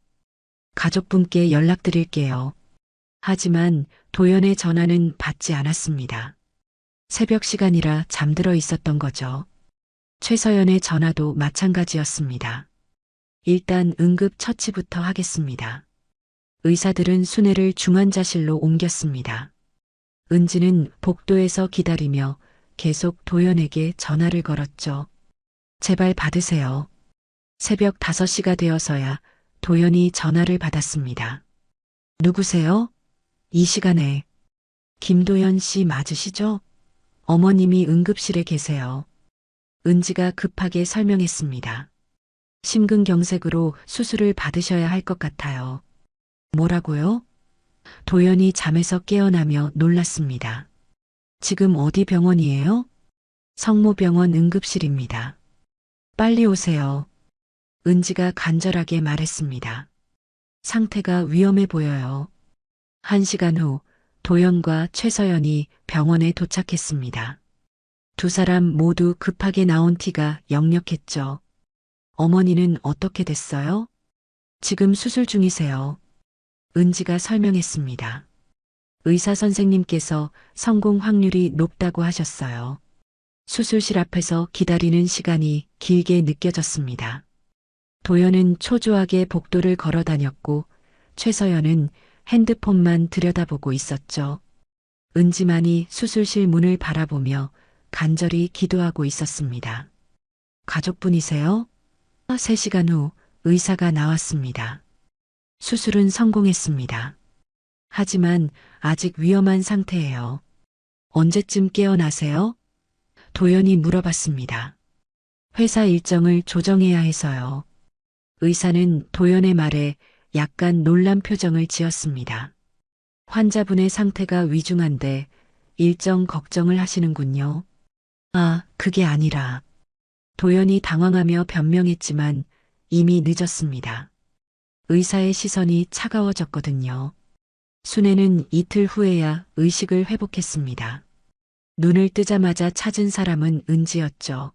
가족분께 연락드릴게요. 하지만 도연의 전화는 받지 않았습니다. 새벽 시간이라 잠들어 있었던 거죠. 최서연의 전화도 마찬가지였습니다. 일단 응급 처치부터 하겠습니다. 의사들은 순애를 중환자실로 옮겼습니다. 은지는 복도에서 기다리며 계속 도연에게 전화를 걸었죠. 제발 받으세요. 새벽 5시가 되어서야 도연이 전화를 받았습니다. 누구세요? 이 시간에. 김도연 씨 맞으시죠? 어머님이 응급실에 계세요. 은지가 급하게 설명했습니다. 심근경색으로 수술을 받으셔야 할 것 같아요. 뭐라고요? 도연이 잠에서 깨어나며 놀랐습니다. 지금 어디 병원이에요? 성모병원 응급실입니다. 빨리 오세요. 은지가 간절하게 말했습니다. 상태가 위험해 보여요. 1시간 후 도연과 최서연이 병원에 도착했습니다. 두 사람 모두 급하게 나온 티가 역력했죠. 어머니는 어떻게 됐어요? 지금 수술 중이세요. 은지가 설명했습니다. 의사 선생님께서 성공 확률이 높다고 하셨어요. 수술실 앞에서 기다리는 시간이 길게 느껴졌습니다. 도연은 초조하게 복도를 걸어 다녔고 최서연은 핸드폰만 들여다보고 있었죠. 은지만이 수술실 문을 바라보며 간절히 기도하고 있었습니다. 가족분이세요? 3시간 후 의사가 나왔습니다. 수술은 성공했습니다. 하지만 아직 위험한 상태예요. 언제쯤 깨어나세요? 도연이 물어봤습니다. 회사 일정을 조정해야 해서요. 의사는 도연의 말에 약간 놀란 표정을 지었습니다. 환자분의 상태가 위중한데 일정 걱정을 하시는군요. 아, 그게 아니라. 도연이 당황하며 변명했지만 이미 늦었습니다. 의사의 시선이 차가워졌거든요. 순애는 이틀 후에야 의식을 회복했습니다. 눈을 뜨자마자 찾은 사람은 은지였죠.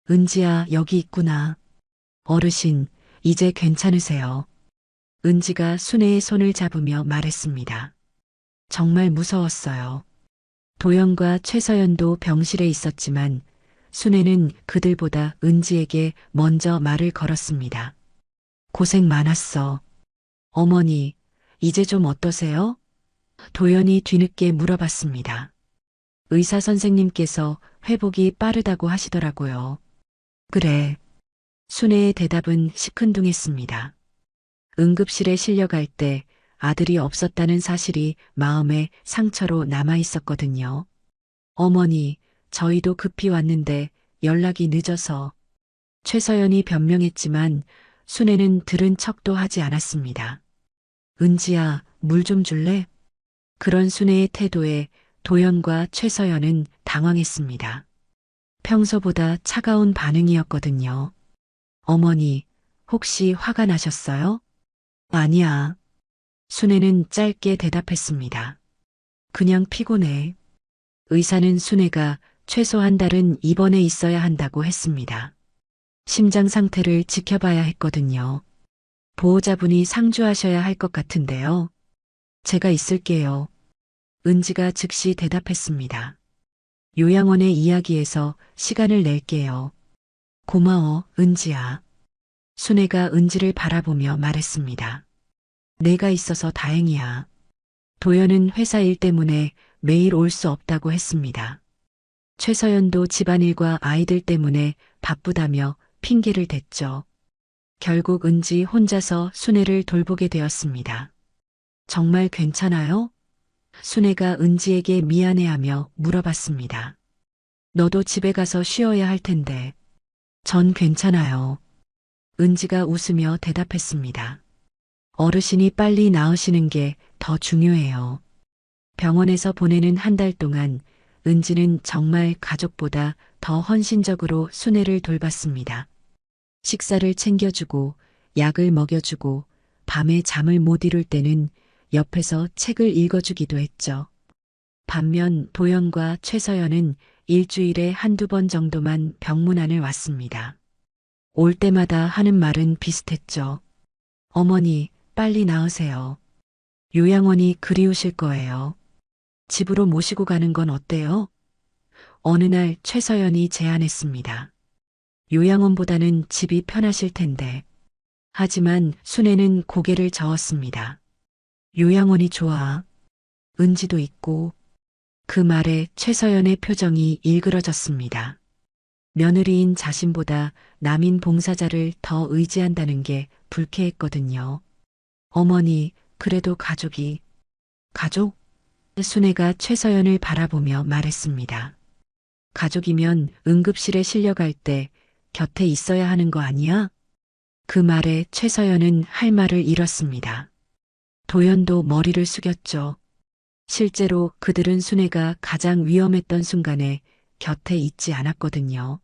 은지야, 여기 있구나. 어르신, 이제 괜찮으세요. 은지가 순애의 손을 잡으며 말했습니다. 정말 무서웠어요. 도연과 최서연도 병실에 있었지만 순애는 그들보다 은지에게 먼저 말을 걸었습니다. 고생 많았어. 어머니, 이제 좀 어떠세요? 도연이 뒤늦게 물어봤습니다. 의사 선생님께서 회복이 빠르다고 하시더라고요. 그래. 순애의 대답은 시큰둥했습니다. 응급실에 실려갈 때 아들이 없었다는 사실이 마음에 상처로 남아 있었거든요. 어머니, 저희도 급히 왔는데 연락이 늦어서. 최서연이 변명했지만 순애는 들은 척도 하지 않았습니다. 은지야, 물 좀 줄래? 그런 순애의 태도에 도연과 최서연은 당황했습니다. 평소보다 차가운 반응이었거든요. 어머니, 혹시 화가 나셨어요? 아니야. 순애는 짧게 대답했습니다. 그냥 피곤해. 의사는 순애가 최소 한 달은 입원해 있어야 한다고 했습니다. 심장 상태를 지켜봐야 했거든요. 보호자분이 상주하셔야 할 것 같은데요. 제가 있을게요. 은지가 즉시 대답했습니다. 요양원의 이야기에서 시간을 낼게요. 고마워, 은지야. 순애가 은지를 바라보며 말했습니다. 내가 있어서 다행이야. 도연은 회사 일 때문에 매일 올 수 없다고 했습니다. 최서연도 집안일과 아이들 때문에 바쁘다며 핑계를 댔죠. 결국 은지 혼자서 순애를 돌보게 되었습니다. 정말 괜찮아요? 순애가 은지에게 미안해하며 물어봤습니다. 너도 집에 가서 쉬어야 할 텐데. 전 괜찮아요. 은지가 웃으며 대답했습니다. 어르신이 빨리 나으시는 게 더 중요해요. 병원에서 보내는 한 달 동안 은지는 정말 가족보다 더 헌신적으로 순애를 돌봤습니다. 식사를 챙겨주고 약을 먹여주고 밤에 잠을 못 이룰 때는 옆에서 책을 읽어주기도 했죠. 반면 도연과 최서연은 일주일에 한두 번 정도만 병문안을 왔습니다. 올 때마다 하는 말은 비슷했죠. 어머니, 빨리 나으세요. 요양원이 그리우실 거예요. 집으로 모시고 가는 건 어때요? 어느 날 최서연이 제안했습니다. 요양원보다는 집이 편하실 텐데. 하지만 순애는 고개를 저었습니다. 요양원이 좋아. 은지도 있고. 그 말에 최서연의 표정이 일그러졌습니다. 며느리인 자신보다 남인 봉사자를 더 의지한다는 게 불쾌했거든요. 어머니, 그래도 가족이. 가족? 순애가 최서연을 바라보며 말했습니다. 가족이면 응급실에 실려갈 때 곁에 있어야 하는 거 아니야? 그 말에 최서연은 할 말을 잃었습니다. 도연도 머리를 숙였죠. 실제로 그들은 순애가 가장 위험했던 순간에 곁에 있지 않았거든요.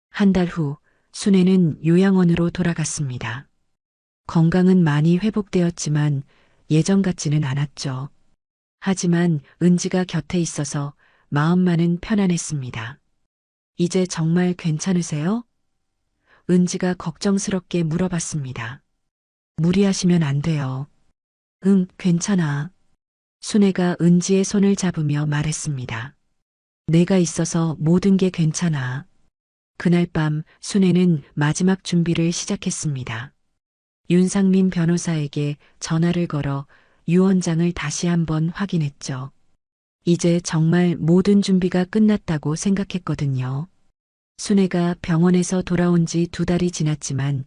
한 달 후 순애는 요양원으로 돌아갔습니다. 건강은 많이 회복되었지만 예전 같지는 않았죠. 하지만 은지가 곁에 있어서 마음만은 편안했습니다. 이제 정말 괜찮으세요? 은지가 걱정스럽게 물어봤습니다. 무리하시면 안 돼요. 응, 괜찮아. 순애가 은지의 손을 잡으며 말했습니다. 내가 있어서 모든 게 괜찮아. 그날 밤 순애는 마지막 준비를 시작했습니다. 윤상민 변호사에게 전화를 걸어 유언장을 다시 한번 확인했죠. 이제 정말 모든 준비가 끝났다고 생각했거든요. 순애가 병원에서 돌아온 지 2달이 지났지만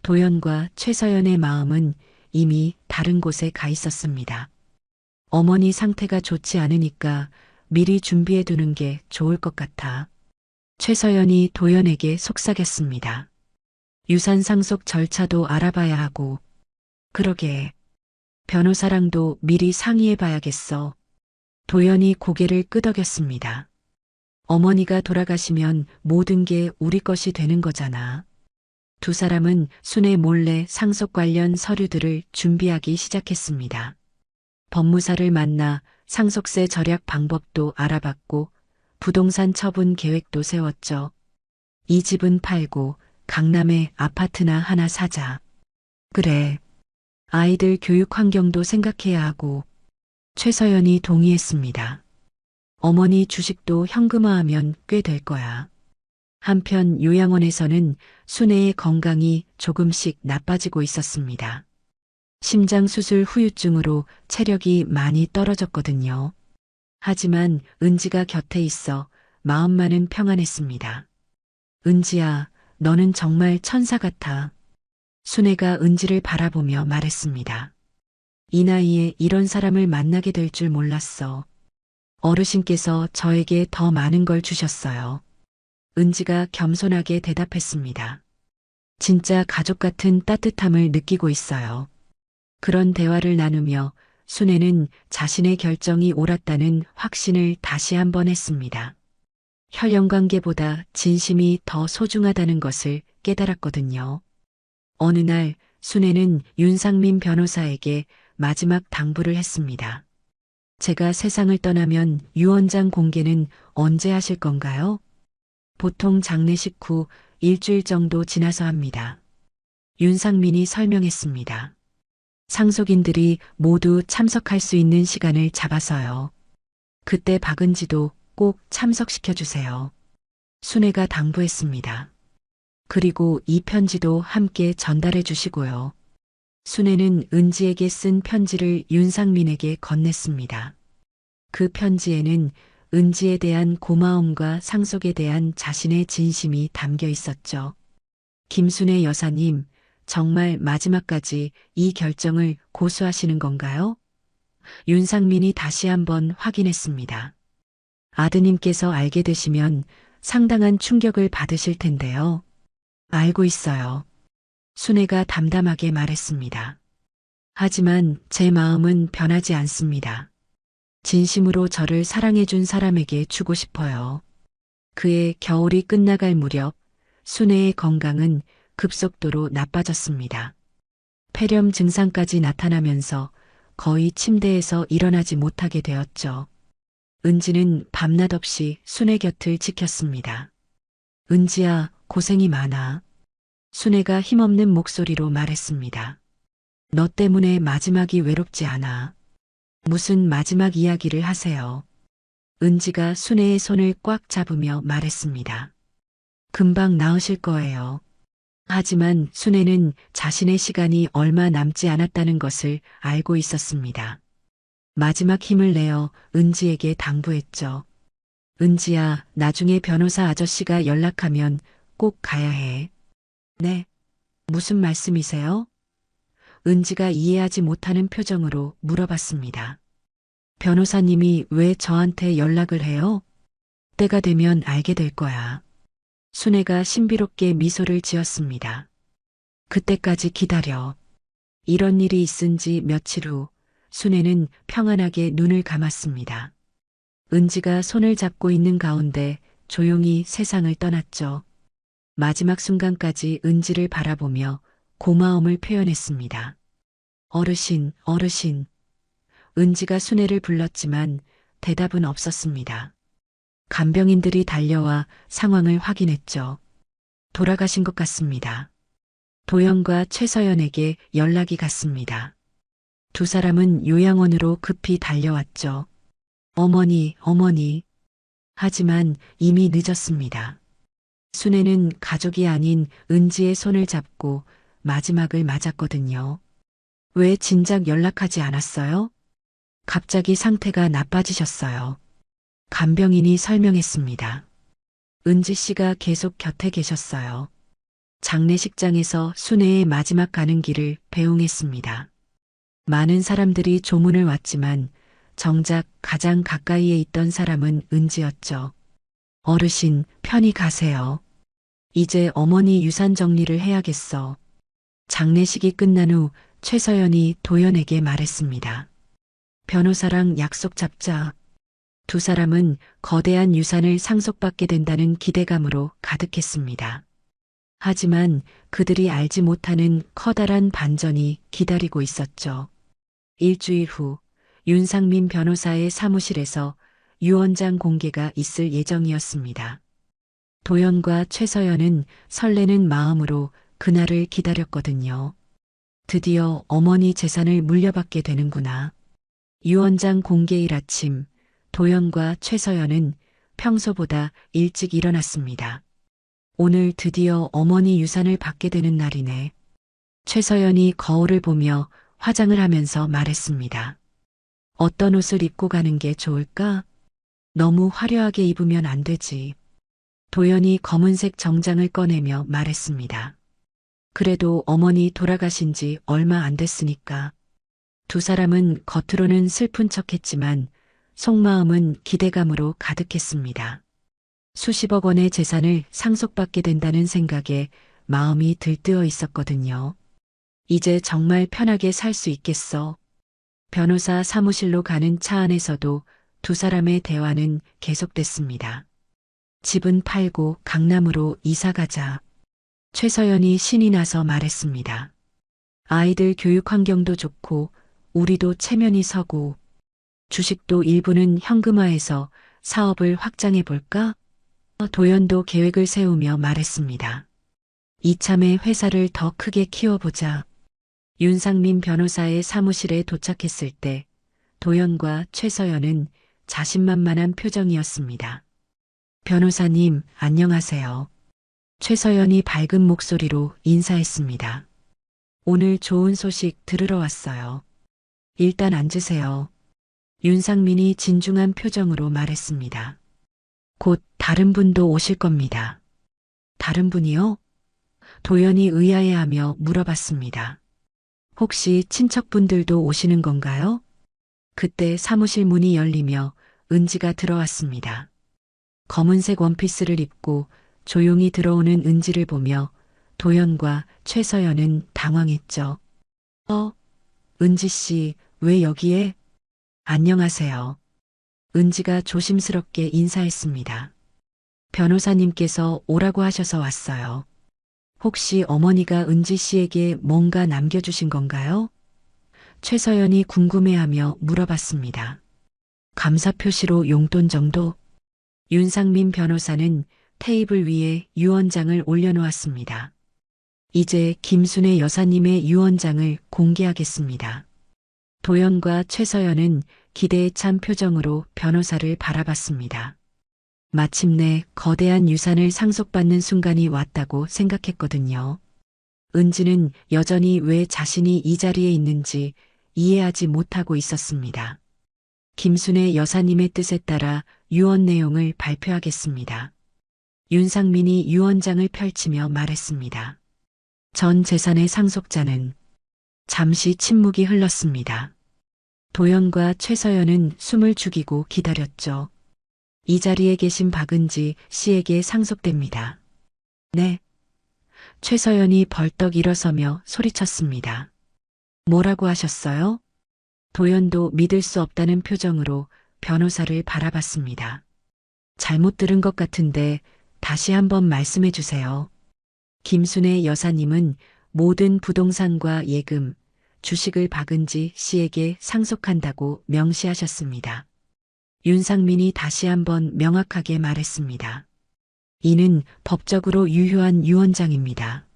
도연과 최서연의 마음은 이미 다른 곳에 가 있었습니다. 어머니 상태가 좋지 않으니까 미리 준비해 두는 게 좋을 것 같아. 최서연이 도연에게 속삭였습니다. 유산 상속 절차도 알아봐야 하고, 그러게. 변호사랑도 미리 상의해 봐야겠어. 도연이 고개를 끄덕였습니다. 어머니가 돌아가시면 모든 게 우리 것이 되는 거잖아. 두 사람은 순애 몰래 상속 관련 서류들을 준비하기 시작했습니다. 법무사를 만나 상속세 절약 방법도 알아봤고 부동산 처분 계획도 세웠죠. 이 집은 팔고 강남에 아파트나 하나 사자. 그래. 아이들 교육 환경도 생각해야 하고 최서연이 동의했습니다. 어머니 주식도 현금화하면 꽤 될 거야. 한편 요양원에서는 순애의 건강이 조금씩 나빠지고 있었습니다. 심장 수술 후유증으로 체력이 많이 떨어졌거든요. 하지만 은지가 곁에 있어 마음만은 평안했습니다. 은지야, 너는 정말 천사 같아. 순애가 은지를 바라보며 말했습니다. 이 나이에 이런 사람을 만나게 될 줄 몰랐어. 어르신께서 저에게 더 많은 걸 주셨어요. 은지가 겸손하게 대답했습니다. 진짜 가족 같은 따뜻함을 느끼고 있어요. 그런 대화를 나누며 순애는 자신의 결정이 옳았다는 확신을 다시 한번 했습니다. 혈연 관계보다 진심이 더 소중하다는 것을 깨달았거든요. 어느 날 순애는 윤상민 변호사에게 마지막 당부를 했습니다. 제가 세상을 떠나면 유언장 공개는 언제 하실 건가요? 보통 장례식 후 일주일 정도 지나서 합니다. 윤상민이 설명했습니다. 상속인들이 모두 참석할 수 있는 시간을 잡아서요. 그때 박은지도 꼭 참석시켜 주세요. 순애가 당부했습니다. 그리고 이 편지도 함께 전달해 주시고요. 순애는 은지에게 쓴 편지를 윤상민에게 건넸습니다. 그 편지에는 은지에 대한 고마움과 상속에 대한 자신의 진심이 담겨 있었죠. 김순애 여사님, 정말 마지막까지 이 결정을 고수하시는 건가요? 윤상민이 다시 한번 확인했습니다. 아드님께서 알게 되시면 상당한 충격을 받으실 텐데요. 알고 있어요. 순애가 담담하게 말했습니다. 하지만 제 마음은 변하지 않습니다. 진심으로 저를 사랑해준 사람에게 주고 싶어요. 그의 겨울이 끝나갈 무렵 순애의 건강은 급속도로 나빠졌습니다. 폐렴 증상까지 나타나면서 거의 침대에서 일어나지 못하게 되었죠. 은지는 밤낮 없이 순애 곁을 지켰습니다. 은지야, 고생이 많아. 순애가 힘없는 목소리로 말했습니다. 너 때문에 마지막이 외롭지 않아. 무슨 마지막 이야기를 하세요. 은지가 순애의 손을 꽉 잡으며 말했습니다. 금방 나으실 거예요. 하지만 순애는 자신의 시간이 얼마 남지 않았다는 것을 알고 있었습니다. 마지막 힘을 내어 은지에게 당부했죠. 은지야, 나중에 변호사 아저씨가 연락하면 꼭 가야 해. 네. 무슨 말씀이세요? 은지가 이해하지 못하는 표정으로 물어봤습니다. 변호사님이 왜 저한테 연락을 해요? 때가 되면 알게 될 거야. 순애가 신비롭게 미소를 지었습니다. 그때까지 기다려. 이런 일이 있은 지 며칠 후 순애는 평안하게 눈을 감았습니다. 은지가 손을 잡고 있는 가운데 조용히 세상을 떠났죠. 마지막 순간까지 은지를 바라보며 고마움을 표현했습니다. 어르신, 어르신. 은지가 순애를 불렀지만 대답은 없었습니다. 간병인들이 달려와 상황을 확인했죠. 돌아가신 것 같습니다. 도연과 최서연에게 연락이 갔습니다. 두 사람은 요양원으로 급히 달려왔죠. 어머니, 어머니. 하지만 이미 늦었습니다. 순애는 가족이 아닌 은지의 손을 잡고 마지막을 맞았거든요. 왜 진작 연락하지 않았어요? 갑자기 상태가 나빠지셨어요. 간병인이 설명했습니다. 은지 씨가 계속 곁에 계셨어요. 장례식장에서 순애의 마지막 가는 길을 배웅했습니다. 많은 사람들이 조문을 왔지만 정작 가장 가까이에 있던 사람은 은지였죠. 어르신, 편히 가세요. 이제 어머니 유산 정리를 해야겠어. 장례식이 끝난 후 최서연이 도연에게 말했습니다. 변호사랑 약속 잡자. 두 사람은 거대한 유산을 상속받게 된다는 기대감으로 가득했습니다. 하지만 그들이 알지 못하는 커다란 반전이 기다리고 있었죠. 일주일 후 윤상민 변호사의 사무실에서 유언장 공개가 있을 예정이었습니다. 도연과 최서연은 설레는 마음으로 그날을 기다렸거든요. 드디어 어머니 재산을 물려받게 되는구나. 유언장 공개일 아침, 도연과 최서연은 평소보다 일찍 일어났습니다. 오늘 드디어 어머니 유산을 받게 되는 날이네. 최서연이 거울을 보며 화장을 하면서 말했습니다. 어떤 옷을 입고 가는 게 좋을까? 너무 화려하게 입으면 안 되지. 도연이 검은색 정장을 꺼내며 말했습니다. 그래도 어머니 돌아가신 지 얼마 안 됐으니까. 두 사람은 겉으로는 슬픈 척했지만 속마음은 기대감으로 가득했습니다. 수십억 원의 재산을 상속받게 된다는 생각에 마음이 들뜨어 있었거든요. 이제 정말 편하게 살 수 있겠어. 변호사 사무실로 가는 차 안에서도 두 사람의 대화는 계속됐습니다. 집은 팔고 강남으로 이사 가자. 최서연이 신이 나서 말했습니다. 아이들 교육 환경도 좋고 우리도 체면이 서고 주식도 일부는 현금화해서 사업을 확장해 볼까? 도연도 계획을 세우며 말했습니다. 이참에 회사를 더 크게 키워보자. 윤상민 변호사의 사무실에 도착했을 때 도연과 최서연은 자신만만한 표정이었습니다. 변호사님, 안녕하세요. 최서연이 밝은 목소리로 인사했습니다. 오늘 좋은 소식 들으러 왔어요. 일단 앉으세요. 윤상민이 진중한 표정으로 말했습니다. 곧 다른 분도 오실 겁니다. 다른 분이요? 도연이 의아해하며 물어봤습니다. 혹시 친척분들도 오시는 건가요? 그때 사무실 문이 열리며 은지가 들어왔습니다. 검은색 원피스를 입고 조용히 들어오는 은지를 보며 도연과 최서연은 당황했죠. 은지 씨, 왜 여기에? 안녕하세요. 은지가 조심스럽게 인사했습니다. 변호사님께서 오라고 하셔서 왔어요. 혹시 어머니가 은지 씨에게 뭔가 남겨주신 건가요? 최서연이 궁금해하며 물어봤습니다. 감사 표시로 용돈 정도? 윤상민 변호사는 테이블 위에 유언장을 올려놓았습니다. 이제 김순애 여사님의 유언장을 공개하겠습니다. 도연과 최서연은 기대에 찬 표정으로 변호사를 바라봤습니다. 마침내 거대한 유산을 상속받는 순간이 왔다고 생각했거든요. 은지는 여전히 왜 자신이 이 자리에 있는지 이해하지 못하고 있었습니다. 김순애 여사님의 뜻에 따라 유언 내용을 발표하겠습니다. 윤상민이 유언장을 펼치며 말했습니다. 전 재산의 상속자는 잠시 침묵이 흘렀습니다. 도연과 최서연은 숨을 죽이고 기다렸죠. 이 자리에 계신 박은지 씨에게 상속됩니다. 네. 최서연이 벌떡 일어서며 소리쳤습니다. 뭐라고 하셨어요? 도연도 믿을 수 없다는 표정으로 변호사를 바라봤습니다. 잘못 들은 것 같은데 다시 한번 말씀해 주세요. 김순애 여사님은 모든 부동산과 예금, 주식을 박은지 씨에게 상속한다고 명시하셨습니다. 윤상민이 다시 한번 명확하게 말했습니다. 이는 법적으로 유효한 유언장입니다.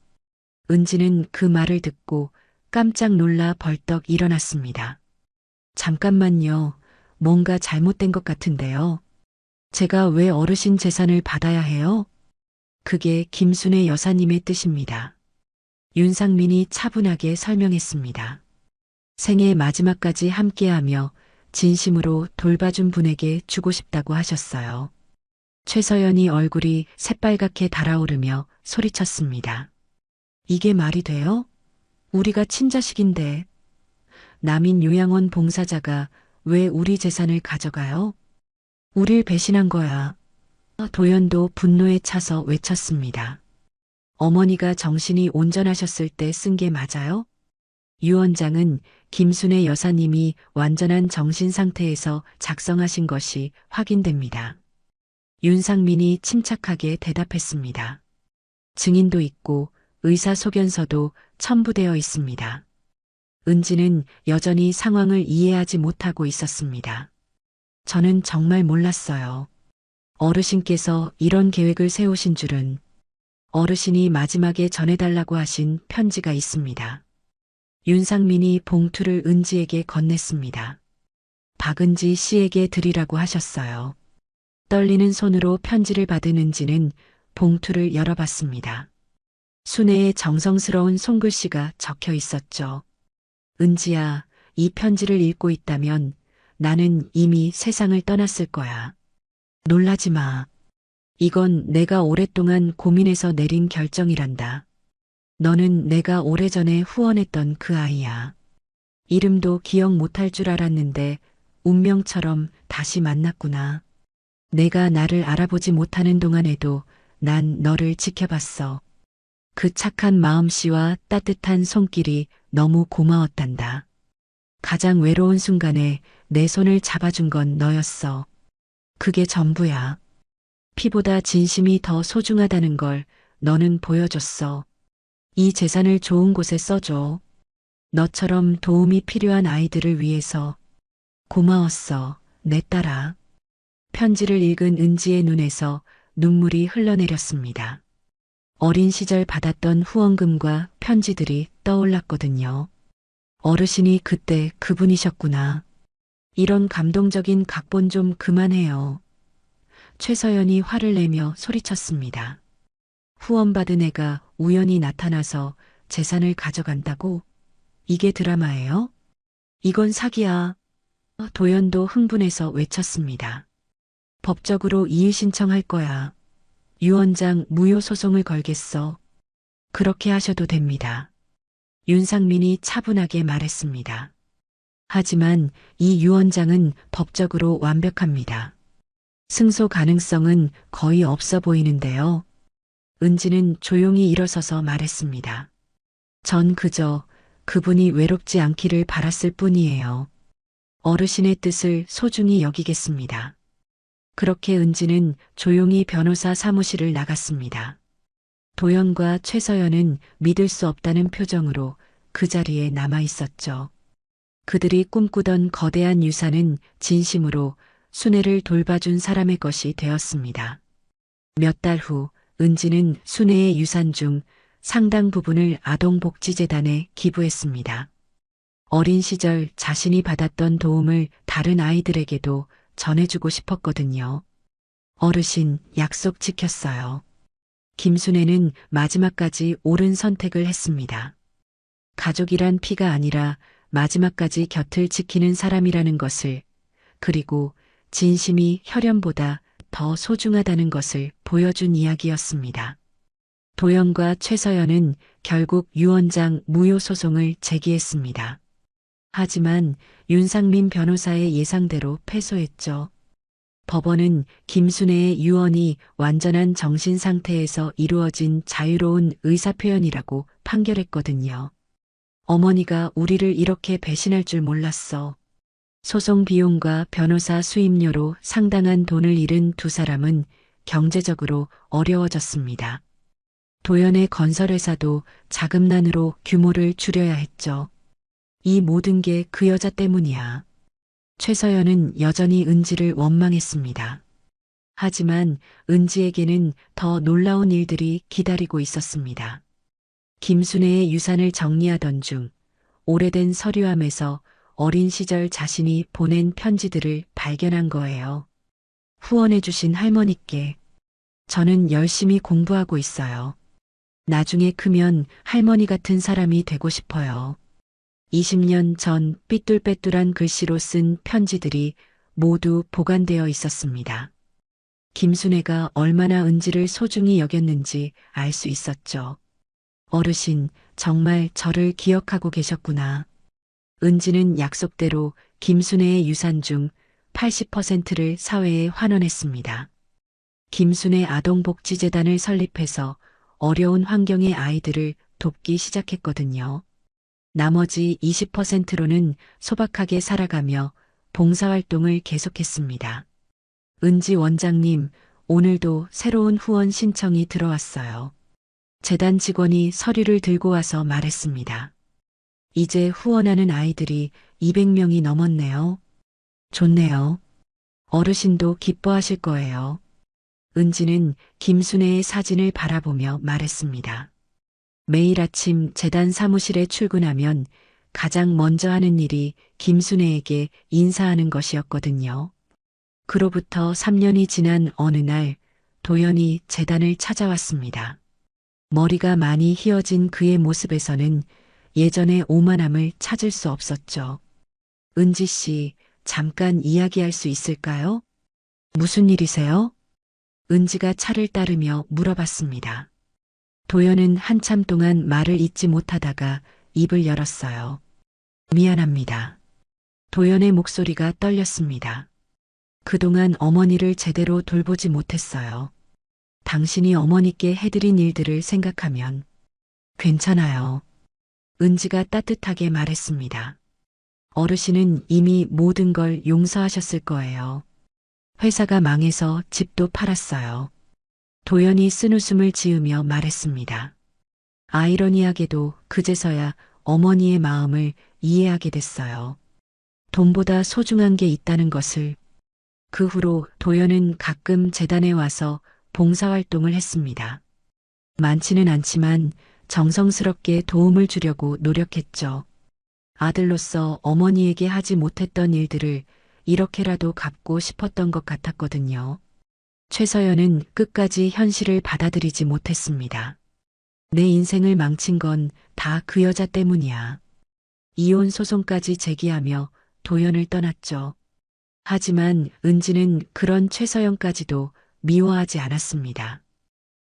은지는 그 말을 듣고 깜짝 놀라 벌떡 일어났습니다. 잠깐만요. 뭔가 잘못된 것 같은데요. 제가 왜 어르신 재산을 받아야 해요? 그게 김순애 여사님의 뜻입니다. 윤상민이 차분하게 설명했습니다. 생애 마지막까지 함께하며 진심으로 돌봐준 분에게 주고 싶다고 하셨어요. 최서연이 얼굴이 새빨갛게 달아오르며 소리쳤습니다. 이게 말이 돼요? 우리가 친자식인데 남인 요양원 봉사자가 왜 우리 재산을 가져가요? 우릴 배신한 거야. 도연도 분노에 차서 외쳤습니다. 어머니가 정신이 온전하셨을 때 쓴 게 맞아요? 유언장은 김순애 여사님이 완전한 정신 상태에서 작성하신 것이 확인됩니다. 윤상민이 침착하게 대답했습니다. 증인도 있고 의사소견서도 첨부되어 있습니다. 은지는 여전히 상황을 이해하지 못하고 있었습니다. 저는 정말 몰랐어요. 어르신께서 이런 계획을 세우신 줄은. 어르신이 마지막에 전해달라고 하신 편지가 있습니다. 윤상민이 봉투를 은지에게 건넸습니다. 박은지 씨에게 드리라고 하셨어요. 떨리는 손으로 편지를 받은 은지는 봉투를 열어봤습니다. 순애의 정성스러운 손글씨가 적혀 있었죠. 은지야, 이 편지를 읽고 있다면 나는 이미 세상을 떠났을 거야. 놀라지 마. 이건 내가 오랫동안 고민해서 내린 결정이란다. 너는 내가 오래전에 후원했던 그 아이야. 이름도 기억 못할 줄 알았는데 운명처럼 다시 만났구나. 내가 나를 알아보지 못하는 동안에도 난 너를 지켜봤어. 그 착한 마음씨와 따뜻한 손길이 너무 고마웠단다. 가장 외로운 순간에 내 손을 잡아준 건 너였어. 그게 전부야. 피보다 진심이 더 소중하다는 걸 너는 보여줬어. 이 재산을 좋은 곳에 써줘. 너처럼 도움이 필요한 아이들을 위해서. 고마웠어, 내 딸아. 편지를 읽은 은지의 눈에서 눈물이 흘러내렸습니다. 어린 시절 받았던 후원금과 편지들이 떠올랐거든요. 어르신이 그때 그분이셨구나. 이런 감동적인 각본 좀 그만해요. 최서연이 화를 내며 소리쳤습니다. 후원받은 애가 우연히 나타나서 재산을 가져간다고? 이게 드라마예요? 이건 사기야. 도연도 흥분해서 외쳤습니다. 법적으로 이의 신청할 거야. 유언장 무효 소송을 걸겠어. 그렇게 하셔도 됩니다. 윤상민이 차분하게 말했습니다. 하지만 이 유언장은 법적으로 완벽합니다. 승소 가능성은 거의 없어 보이는데요. 은지는 조용히 일어서서 말했습니다. 전 그저 그분이 외롭지 않기를 바랐을 뿐이에요. 어르신의 뜻을 소중히 여기겠습니다. 그렇게 은지는 조용히 변호사 사무실을 나갔습니다. 도연과 최서연은 믿을 수 없다는 표정으로 그 자리에 남아 있었죠. 그들이 꿈꾸던 거대한 유산은 진심으로 순애를 돌봐준 사람의 것이 되었습니다. 몇 달 후 은지는 순애의 유산 중 상당 부분을 아동복지재단에 기부했습니다. 어린 시절 자신이 받았던 도움을 다른 아이들에게도 전해주고 싶었거든요. 어르신, 약속 지켰어요. 김순애는 마지막까지 옳은 선택을 했습니다. 가족이란 피가 아니라 마지막까지 곁을 지키는 사람이라는 것을, 그리고 진심이 혈연보다 더 소중하다는 것을 보여준 이야기였습니다. 도연과 최서연은 결국 유언장 무효 소송을 제기했습니다. 하지만 윤상민 변호사의 예상대로 패소했죠. 법원은 김순애의 유언이 완전한 정신 상태에서 이루어진 자유로운 의사표현이라고 판결했거든요. 어머니가 우리를 이렇게 배신할 줄 몰랐어. 소송 비용과 변호사 수임료로 상당한 돈을 잃은 두 사람은 경제적으로 어려워졌습니다. 도연의 건설회사도 자금난으로 규모를 줄여야 했죠. 이 모든 게 그 여자 때문이야. 최서연은 여전히 은지를 원망했습니다. 하지만 은지에게는 더 놀라운 일들이 기다리고 있었습니다. 김순애의 유산을 정리하던 중 오래된 서류함에서 어린 시절 자신이 보낸 편지들을 발견한 거예요. 후원해주신 할머니께 저는 열심히 공부하고 있어요. 나중에 크면 할머니 같은 사람이 되고 싶어요. 20년 전 삐뚤빼뚤한 글씨로 쓴 편지들이 모두 보관되어 있었습니다. 김순애가 얼마나 은지를 소중히 여겼는지 알 수 있었죠. 어르신, 정말 저를 기억하고 계셨구나. 은지는 약속대로 김순애의 유산 중 80%를 사회에 환원했습니다. 김순애 아동복지재단을 설립해서 어려운 환경의 아이들을 돕기 시작했거든요. 나머지 20%로는 소박하게 살아가며 봉사활동을 계속했습니다. 은지 원장님, 오늘도 새로운 후원 신청이 들어왔어요. 재단 직원이 서류를 들고 와서 말했습니다. 이제 후원하는 아이들이 200명이 넘었네요. 좋네요. 어르신도 기뻐하실 거예요. 은지는 김순애의 사진을 바라보며 말했습니다. 매일 아침 재단 사무실에 출근하면 가장 먼저 하는 일이 김순애에게 인사하는 것이었거든요. 그로부터 3년이 지난 어느 날 도연이 재단을 찾아왔습니다. 머리가 많이 휘어진 그의 모습에서는 예전의 오만함을 찾을 수 없었죠. 은지 씨, 잠깐 이야기할 수 있을까요? 무슨 일이세요? 은지가 차를 따르며 물어봤습니다. 도연은 한참 동안 말을 잇지 못하다가 입을 열었어요. 미안합니다. 도연의 목소리가 떨렸습니다. 그동안 어머니를 제대로 돌보지 못했어요. 당신이 어머니께 해드린 일들을 생각하면 괜찮아요. 은지가 따뜻하게 말했습니다. 어르신은 이미 모든 걸 용서하셨을 거예요. 회사가 망해서 집도 팔았어요. 도연이 쓴웃음을 지으며 말했습니다. 아이러니하게도 그제서야 어머니의 마음을 이해하게 됐어요. 돈보다 소중한 게 있다는 것을. 그 후로 도연은 가끔 재단에 와서 봉사활동을 했습니다. 많지는 않지만 정성스럽게 도움을 주려고 노력했죠. 아들로서 어머니에게 하지 못했던 일들을 이렇게라도 갚고 싶었던 것 같았거든요. 최서연은 끝까지 현실을 받아들이지 못했습니다. 내 인생을 망친 건 다 그 여자 때문이야. 이혼 소송까지 제기하며 도연을 떠났죠. 하지만 은지는 그런 최서연까지도 미워하지 않았습니다.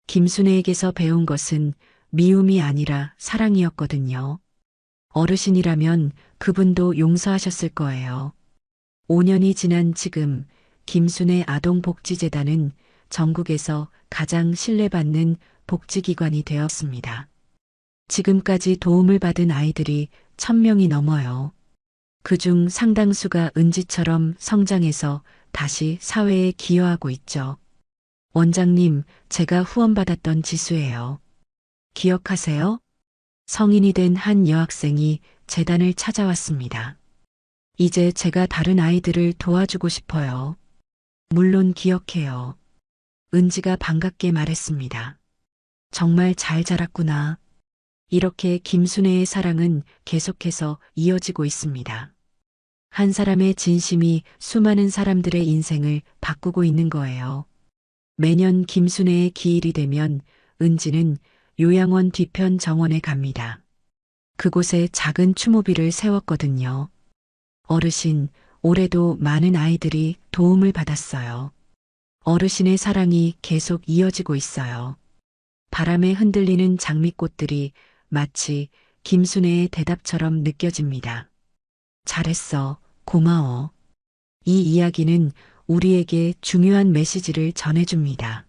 김순애에게서 배운 것은 미움이 아니라 사랑이었거든요. 어르신이라면 그분도 용서하셨을 거예요. 5년이 지난 지금 김순애 아동복지재단은 전국에서 가장 신뢰받는 복지기관이 되었습니다. 지금까지 도움을 받은 아이들이 1000명이 넘어요. 그중 상당수가 은지처럼 성장해서 다시 사회에 기여하고 있죠. 원장님, 제가 후원받았던 지수예요. 기억하세요? 성인이 된 한 여학생이 재단을 찾아왔습니다. 이제 제가 다른 아이들을 도와주고 싶어요. 물론 기억해요. 은지가 반갑게 말했습니다. 정말 잘 자랐구나. 이렇게 김순애의 사랑은 계속해서 이어지고 있습니다. 한 사람의 진심이 수많은 사람들의 인생을 바꾸고 있는 거예요. 매년 김순애의 기일이 되면 은지는 요양원 뒤편 정원에 갑니다. 그곳에 작은 추모비를 세웠거든요. 어르신, 올해도 많은 아이들이 도움을 받았어요. 어르신의 사랑이 계속 이어지고 있어요. 바람에 흔들리는 장미꽃들이 마치 김순애의 대답처럼 느껴집니다. 잘했어. 고마워. 이 이야기는 우리에게 중요한 메시지를 전해줍니다.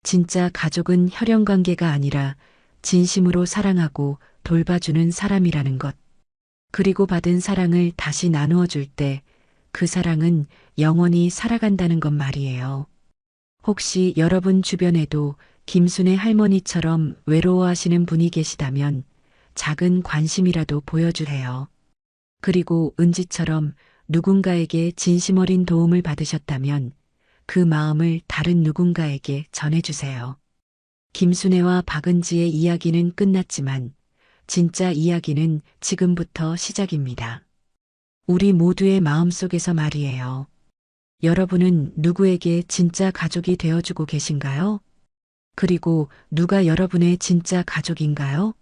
진짜 가족은 혈연관계가 아니라 진심으로 사랑하고 돌봐주는 사람이라는 것. 그리고 받은 사랑을 다시 나누어 줄 때 그 사랑은 영원히 살아간다는 것 말이에요. 혹시 여러분 주변에도 김순애 할머니처럼 외로워하시는 분이 계시다면 작은 관심이라도 보여주세요. 그리고 은지처럼 누군가에게 진심 어린 도움을 받으셨다면 그 마음을 다른 누군가에게 전해주세요. 김순애와 박은지의 이야기는 끝났지만 진짜 이야기는 지금부터 시작입니다. 우리 모두의 마음속에서 말이에요. 여러분은 누구에게 진짜 가족이 되어주고 계신가요? 그리고 누가 여러분의 진짜 가족인가요?